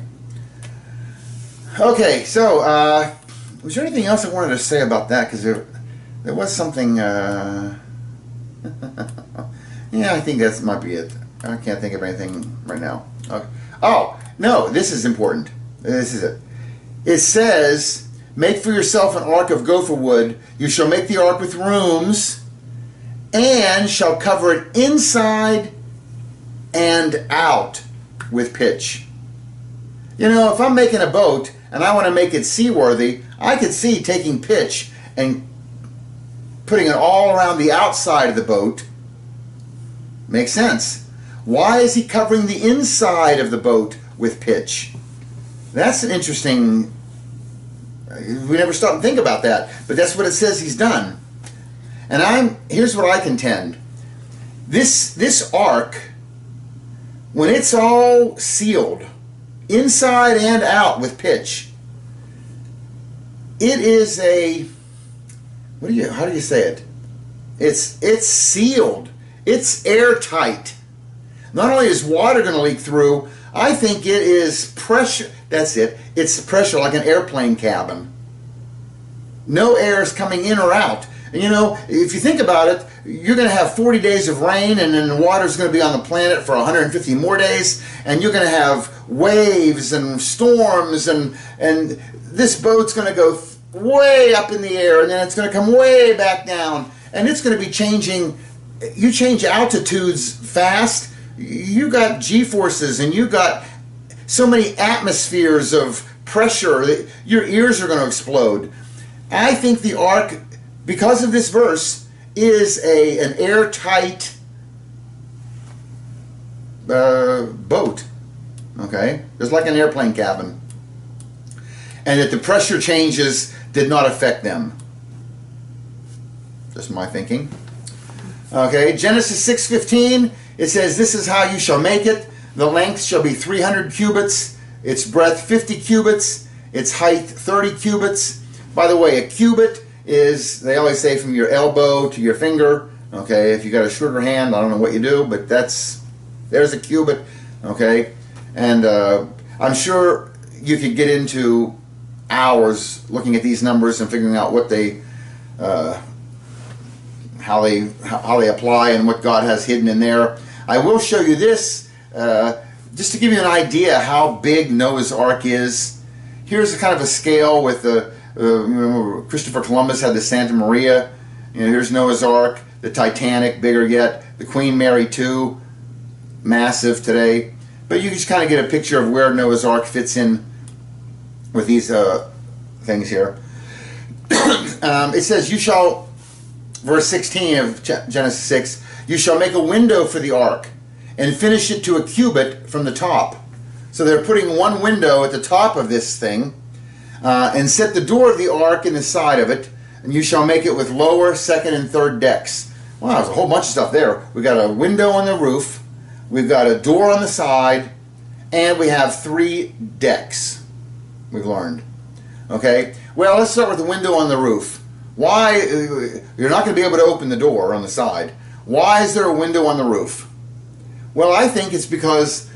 Okay, so, was there anything else I wanted to say about that? Because there was something, yeah, I think that might be it. I can't think of anything right now. Okay. Oh, no, this is important. This is it. It says, Make for yourself an ark of gopher wood. You shall make the ark with rooms, and shall cover it inside and out with pitch. You know, if I'm making a boat and I want to make it seaworthy, I could see taking pitch and putting it all around the outside of the boat. Makes sense. Why is he covering the inside of the boat with pitch? That's an interesting... We never stop and think about that, but that's what it says he's done. And here's what I contend. This ark, when it's all sealed, inside and out with pitch, it is a... how do you say it? It's sealed. It's airtight. Not only is water going to leak through, I think it is pressure. That's it. It's pressure like an airplane cabin. No air is coming in or out. And you know, if you think about it, you're going to have 40 days of rain, and then the water's going to be on the planet for 150 more days, and you're going to have waves and storms, and this boat's going to go way up in the air, and then it's going to come way back down, and it's going to be changing. You change altitudes fast, you got G-forces, and you got so many atmospheres of pressure that your ears are going to explode. I think the ark, because of this verse, is an airtight boat, okay? Just like an airplane cabin. And that the pressure changes did not affect them. Just my thinking. Okay, Genesis 6:15, it says, "This is how you shall make it. The length shall be 300 cubits, its breadth 50 cubits, its height 30 cubits. By the way, a cubit is, they always say, from your elbow to your finger. Okay, if you got a shorter hand, I don't know what you do, but there's a cubit. Okay, and I'm sure you could get into hours looking at these numbers and figuring out what they how they apply and what God has hidden in there. I will show you this just to give you an idea how big Noah's Ark is. Here's a kind of a scale with the remember Christopher Columbus had the Santa Maria. You know, here's Noah's Ark, the Titanic, bigger yet, the Queen Mary II, massive today. But you can just kind of get a picture of where Noah's Ark fits in with these things here. It says, you shall, verse 16 of Genesis 6, you shall make a window for the ark and finish it to a cubit from the top. So they're putting one window at the top of this thing, and set the door of the ark in the side of it, and you shall make it with lower, second, and third decks. Wow, there's a whole bunch of stuff there. We've got a window on the roof, we've got a door on the side, and we have 3 decks, we've learned. Okay, well, let's start with the window on the roof. Why, you're not going to be able to open the door on the side. Why is there a window on the roof? Well, I think it's because,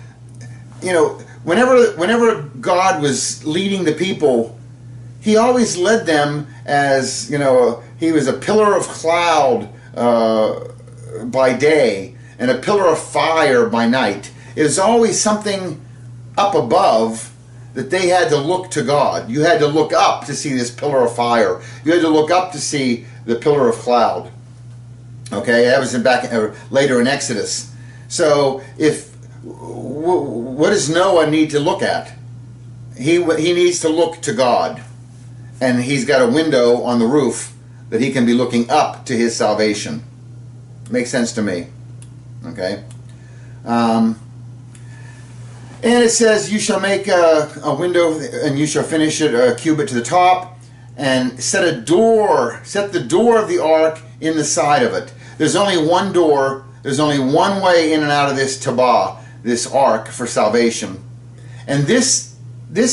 you know, whenever God was leading the people, he always led them as, you know, he was a pillar of cloud by day and a pillar of fire by night. It was always something up above that they had to look to God. You had to look up to see this pillar of fire. You had to look up to see the pillar of cloud. Okay, that was later in Exodus. So what does Noah need to look at? He needs to look to God. And he's got a window on the roof that he can be looking up to his salvation. Makes sense to me. Okay. And it says, you shall make a window and you shall finish it a cubit to the top, and set the door of the ark in the side of it. There's only one door. There's only one way in and out of this tabah, this ark for salvation. And this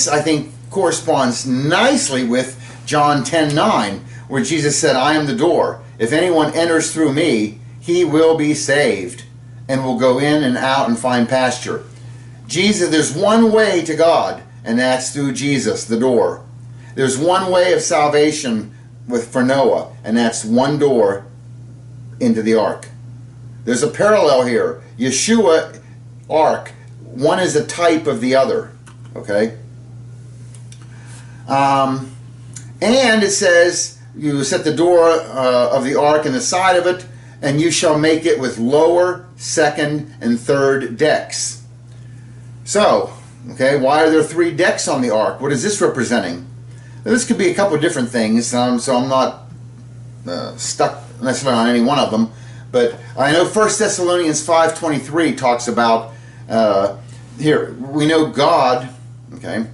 I think corresponds nicely with John 10:9, where Jesus said, I am the door. If anyone enters through me, he will be saved and will go in and out and find pasture. Jesus, there's one way to God, and that's through Jesus, the door. There's one way of salvation for Noah, and that's one door into the ark. There's a parallel here. Yeshua, ark, one is a type of the other. Okay? And it says, you set the door of the ark in the side of it, and you shall make it with lower, second, and third decks. So, okay, why are there 3 decks on the ark? What is this representing? Now, this could be a couple of different things, so I'm not stuck necessarily on any one of them. But I know 1 Thessalonians 5:23 talks about, here, we know God, okay,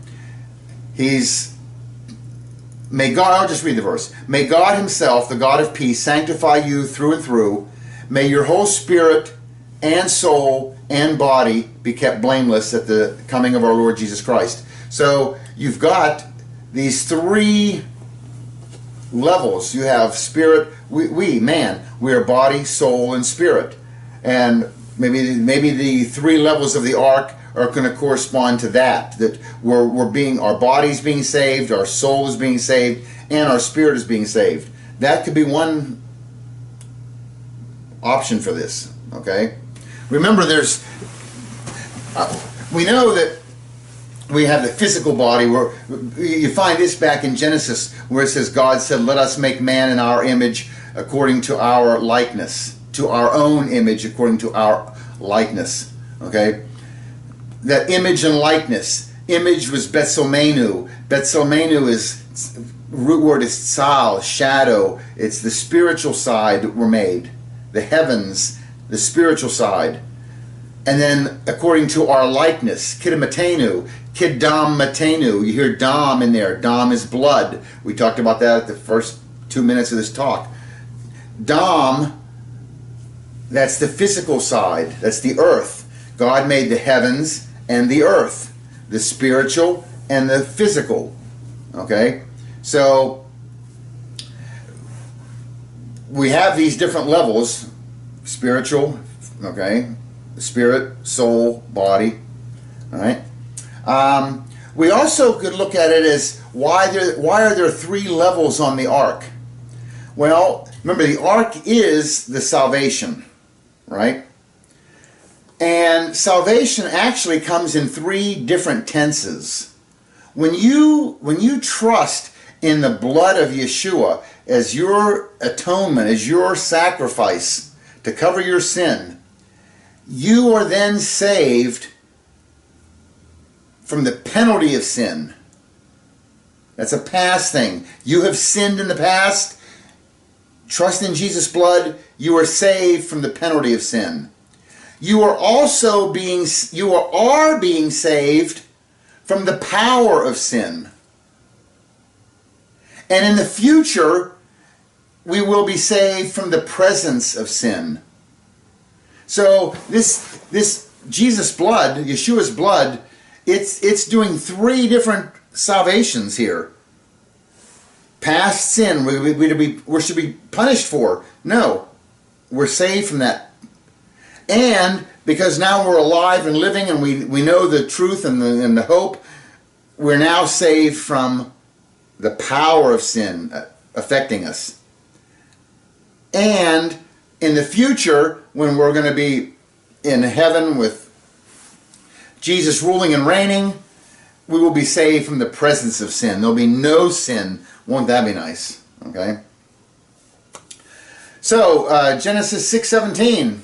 may God, I'll just read the verse. May God himself, the God of peace, sanctify you through and through. May your whole spirit and soul and body be kept blameless at the coming of our Lord Jesus Christ. So you've got these 3 levels. You have spirit, man, we are body, soul, and spirit. And maybe the 3 levels of the ark are going to correspond to that our body's being saved, our soul is being saved, and our spirit is being saved. That could be one option for this. Okay, remember, we know that we have the physical body. Where you find this back in Genesis, where it says God said, "Let us make man in our image, according to our likeness, to our own image, according to our likeness." Okay. That image and likeness. Image was Betselmenu. Betselmenu is, root word is tsal, shadow. It's the spiritual side that were made. The heavens, the spiritual side. And then according to our likeness, Kidmatenu, Kiddam Matenu. You hear Dam in there. Dam is blood. We talked about that at the first 2 minutes of this talk. Dam, that's the physical side. That's the earth. God made the heavens and the earth, the spiritual and the physical. Okay, so we have these different levels: spiritual, okay, spirit, soul, body. All right. We also could look at it as why are there 3 levels on the ark? Well, remember, the ark is the salvation, right? And salvation actually comes in 3 different tenses. When you trust in the blood of Yeshua as your atonement, as your sacrifice to cover your sin, you are then saved from the penalty of sin. That's a past thing. You have sinned in the past. Trust in Jesus' blood. You are saved from the penalty of sin. You are also being saved from the power of sin. And in the future, we will be saved from the presence of sin. So this Jesus' blood, Yeshua's blood, it's doing 3 different salvations here. Past sin, we should be punished for. No, we're saved from that. And because now we're alive and living and we know the truth and the hope, we're now saved from the power of sin affecting us. And in the future, when we're going to be in heaven with Jesus ruling and reigning, we will be saved from the presence of sin. There'll be no sin. Won't that be nice? Okay. So, Genesis 6:17.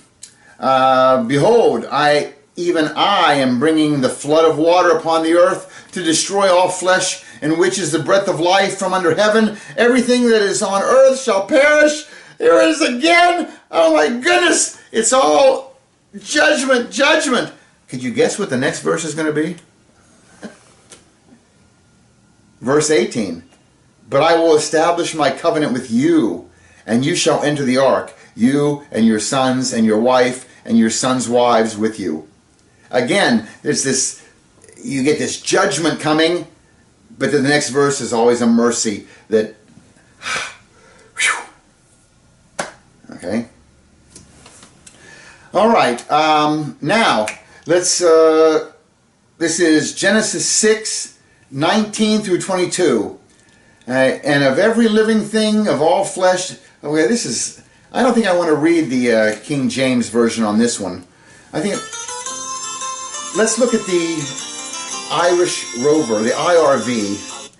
Behold, even I am bringing the flood of water upon the earth to destroy all flesh, in which is the breath of life from under heaven. Everything that is on earth shall perish. There it is again. Oh my goodness. It's all judgment, judgment. Could you guess what the next verse is going to be? Verse 18. But I will establish my covenant with you, and you shall enter the ark, you and your sons and your wife and your sons' wives with you. Again, there's this, you get this judgment coming, but the next verse is always a mercy that, okay. All right, now let's, this is Genesis 6:19 through 22. And of every living thing, of all flesh, okay, this is, I don't think I want to read the King James Version on this one. I think, let's look at the Irish Rover, the IRV.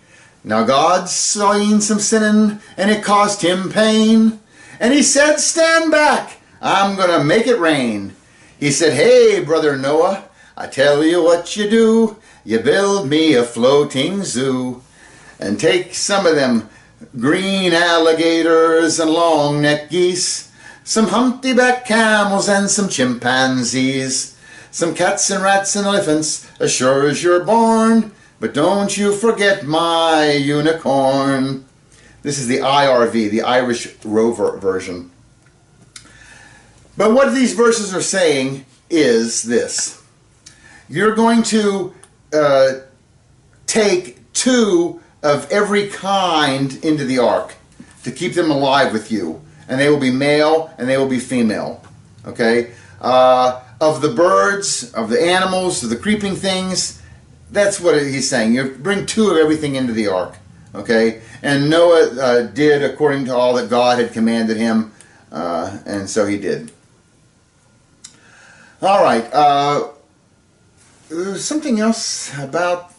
Now God seen some sinning, and it caused him pain. And he said, stand back, I'm gonna make it rain. He said, hey, brother Noah, I tell you what you do. You build me a floating zoo. And take some of them green alligators and long-necked geese, some humpty-back camels and some chimpanzees, some cats and rats and elephants, as sure as you're born. But don't you forget my unicorn. This is the IRV, the Irish Rover version. But what these verses are saying is this. You're going to take 2 of every kind into the ark to keep them alive with you. And they will be male and they will be female. Okay? Of the birds, of the animals, of the creeping things, that's what he's saying. You bring 2 of everything into the ark. Okay? And Noah did according to all that God had commanded him. And so he did. All right. There's something else about...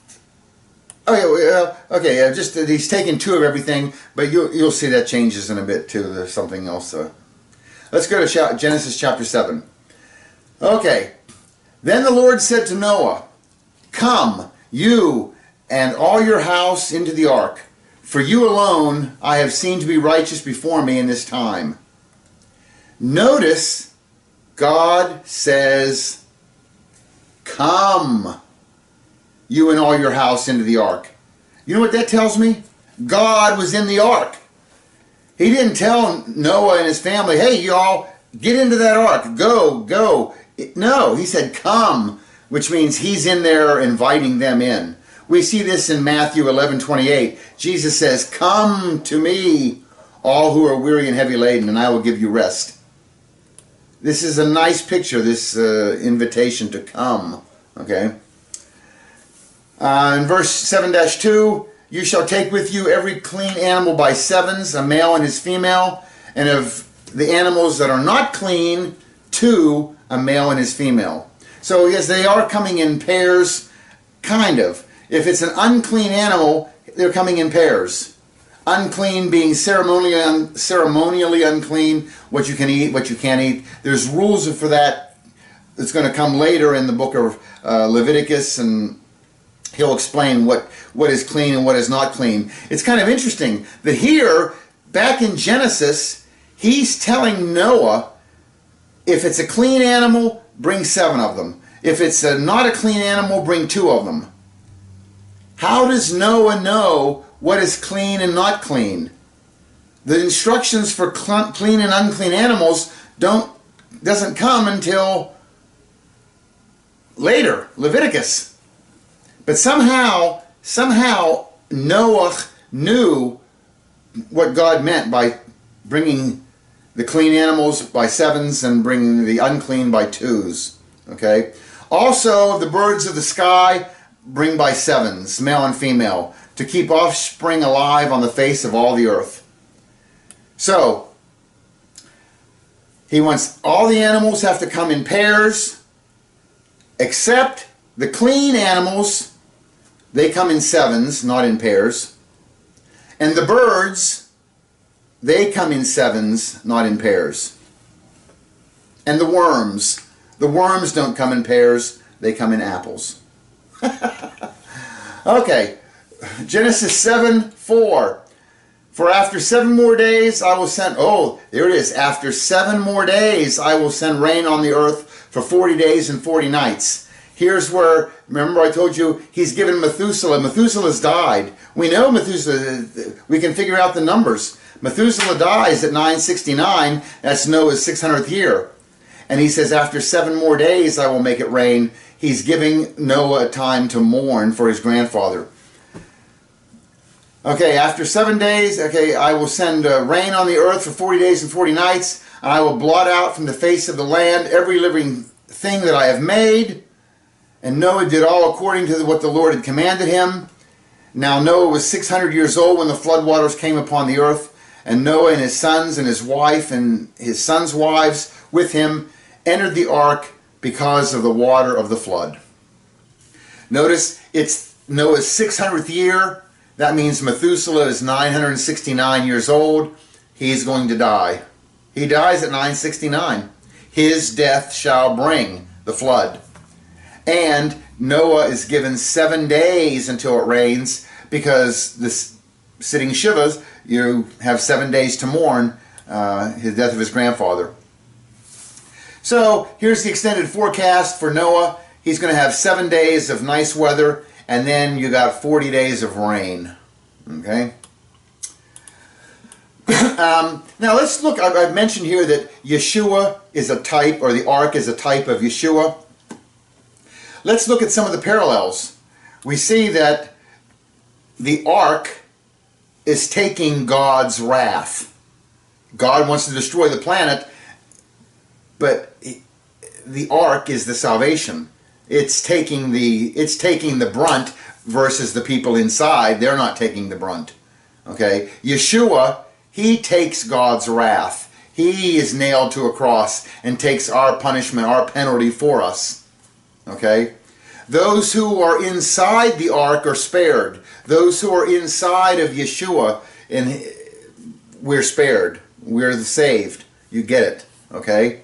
Okay, just that he's taken 2 of everything, but you'll see that changes in a bit too. There's something else. Let's go to Genesis chapter 7. Okay. Then the Lord said to Noah, come, you and all your house into the ark, for you alone I have seen to be righteous before me in this time. Notice God says, come, you and all your house into the ark. You know what that tells me? God was in the ark. He didn't tell Noah and his family, hey, y'all, get into that ark. Go, go. No, he said, come, which means he's in there inviting them in. We see this in Matthew 11:28. Jesus says, come to me, all who are weary and heavy laden, and I will give you rest. This is a nice picture, this invitation to come. Okay. In verse 7-2, you shall take with you every clean animal by 7s, a male and his female, and of the animals that are not clean, 2, a male and his female. So yes, they are coming in pairs, kind of. If it's an unclean animal, they're coming in pairs. Unclean being ceremonially unclean, what you can eat, what you can't eat. There's rules for that. It's going to come later in the book of Leviticus, and he'll explain what is clean and what is not clean. It's kind of interesting that here, back in Genesis, he's telling Noah, if it's a clean animal, bring 7 of them. If it's not a clean animal, bring 2 of them. How does Noah know what is clean and not clean? The instructions for clean and unclean animals doesn't come until later, Leviticus. But somehow Noah knew what God meant by bringing the clean animals by 7s and bringing the unclean by 2s. Okay. Also, the birds of the sky bring by 7s, male and female, to keep offspring alive on the face of all the earth. So, he wants all the animals have to come in pairs, except the clean animals, they come in 7s, not in pairs. And the birds, they come in 7s, not in pairs. And the worms don't come in pairs, they come in apples. Okay, Genesis 7:4. For after 7 more days I will send, there it is, after 7 more days I will send rain on the earth for 40 days and 40 nights. Here's where, remember I told you, he's given Methuselah. Methuselah's died. We know Methuselah, we can figure out the numbers. Methuselah dies at 969, that's Noah's 600th year. And he says, after 7 more days I will make it rain. He's giving Noah time to mourn for his grandfather. Okay, after 7 days, I will send rain on the earth for 40 days and 40 nights, and I will blot out from the face of the land every living thing that I have made. And Noah did all according to what the Lord had commanded him. Now Noah was 600 years old when the floodwaters came upon the earth, and Noah and his sons and his wife and his sons' wives with him entered the ark because of the water of the flood. Notice it's Noah's 600th year. That means Methuselah is 969 years old. He's going to die. He dies at 969. His death shall bring the flood. And Noah is given 7 days until it rains, because this sitting Shivas, you have 7 days to mourn his death of his grandfather. So here's the extended forecast for Noah. He's going to have 7 days of nice weather, and then you got 40 days of rain. Okay? Now let's look. I've mentioned here that Yeshua is a type, or the ark is a type of Yeshua. Let's look at some of the parallels. We see that the ark is taking God's wrath. God wants to destroy the planet, but the ark is the salvation. It's taking the brunt versus the people inside. They're not taking the brunt. Okay? Yeshua, he takes God's wrath. He is nailed to a cross and takes our punishment, our penalty for us. Okay? Those who are inside the ark are spared. Those who are inside of Yeshua, and we're spared. We're saved. You get it. Okay?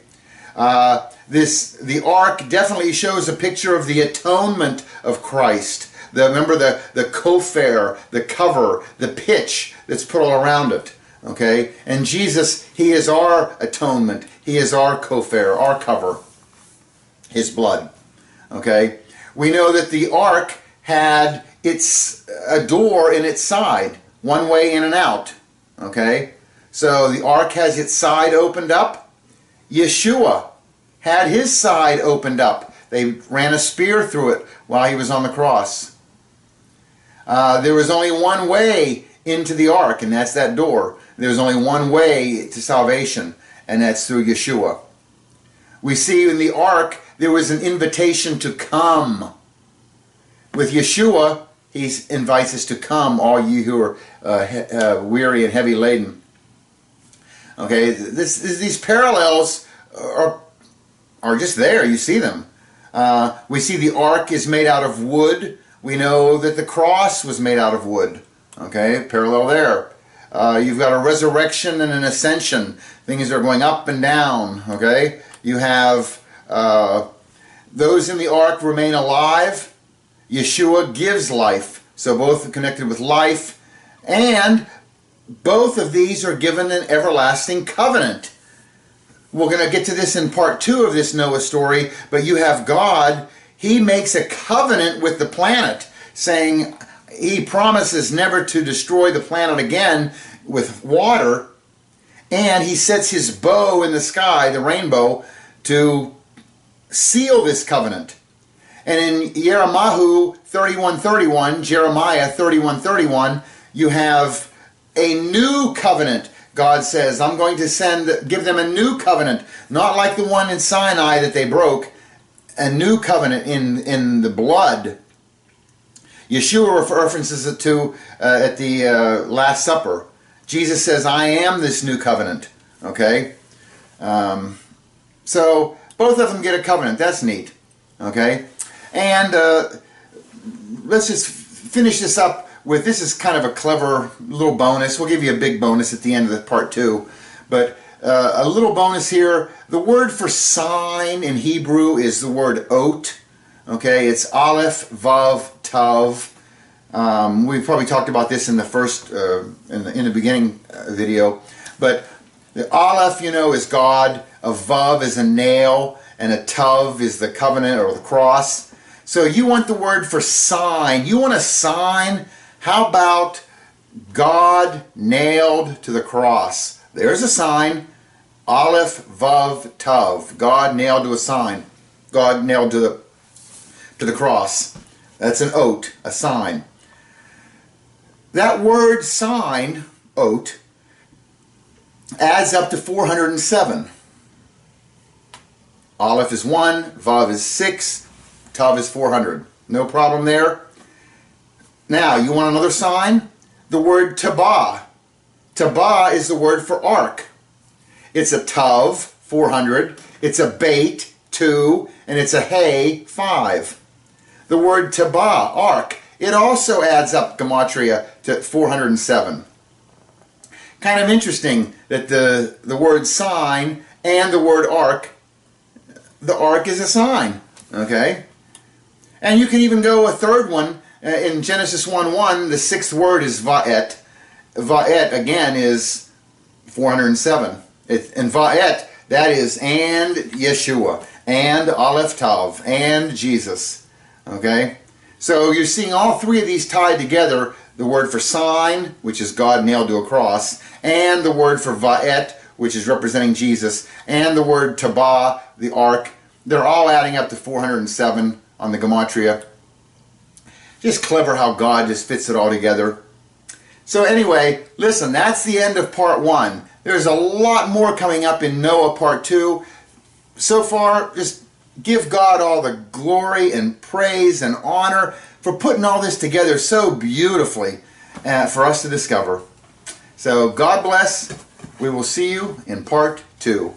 The ark definitely shows a picture of the atonement of Christ. Remember the kofar, the cover, the pitch that's put all around it. Okay? And Jesus, he is our atonement. He is our kofar, our cover. His blood. Okay? We know that the ark had a door in its side, one way in and out. Okay? So the ark has its side opened up. Yeshua had his side opened up. They ran a spear through it while he was on the cross. There was only one way into the ark, and that's that door. There was only one way to salvation, and that's through Yeshua. We see in the ark there was an invitation to come. With Yeshua, he invites us to come, all you who are weary and heavy laden. Okay, these parallels are just there. You see them. We see the ark is made out of wood. We know that the cross was made out of wood. Okay, parallel there. You've got a resurrection and an ascension. Things are going up and down. Okay, you have those in the ark remain alive. Yeshua gives life. So both are connected with life, and both of these are given an everlasting covenant. We're going to get to this in part 2 of this Noah story, but you have God. He makes a covenant with the planet, saying he promises never to destroy the planet again with water, and he sets his bow in the sky, the rainbow, to seal this covenant. And in Jeremiah 31:31, you have a new covenant. God says, I'm going to give them a new covenant, not like the one in Sinai that they broke, a new covenant in the blood. Yeshua references it to at the Last Supper. Jesus says, I am this new covenant. Okay? So both of them get a covenant. That's neat. Okay? And let's just finish this up with, this is kind of a clever little bonus. We'll give you a big bonus at the end of the part 2. But a little bonus here. The word for sign in Hebrew is the word ot. Okay, it's Aleph, Vav, Tav. We probably talked about this in the first, in the beginning video. But the Aleph, you know, is God. A Vav is a nail. And a Tav is the covenant or the cross. So you want the word for sign. You want a sign? How about God nailed to the cross? There's a sign. Aleph, Vav, Tav. God nailed to a sign. God nailed to the cross. That's an ot, a sign. That word sign, ot, adds up to 407. Aleph is 1, Vav is 6, Tav is 400. No problem there. Now, you want another sign? The word tabah. Tabah is the word for ark. It's a tav, 400. It's a bait, 2. And it's a hay, 5. The word tabah, ark, it also adds up gematria to 407. Kind of interesting that the word sign and the word ark, the ark is a sign, okay? And you can even go a third one in Genesis 1:1. The sixth word is va'et. Va'et again is 407. And va'et, that is and Yeshua, and Aleph Tav, and Jesus. Okay? So you're seeing all three of these tied together. The word for sign, which is God nailed to a cross, and the word for va'et, which is representing Jesus, and the word tabah, the ark. They're all adding up to 407 on the gematria. Just clever how God just fits it all together. So anyway, listen, that's the end of part 1. There's a lot more coming up in Noah part 2. So far, just give God all the glory and praise and honor for putting all this together so beautifully for us to discover. So God bless. We will see you in part 2.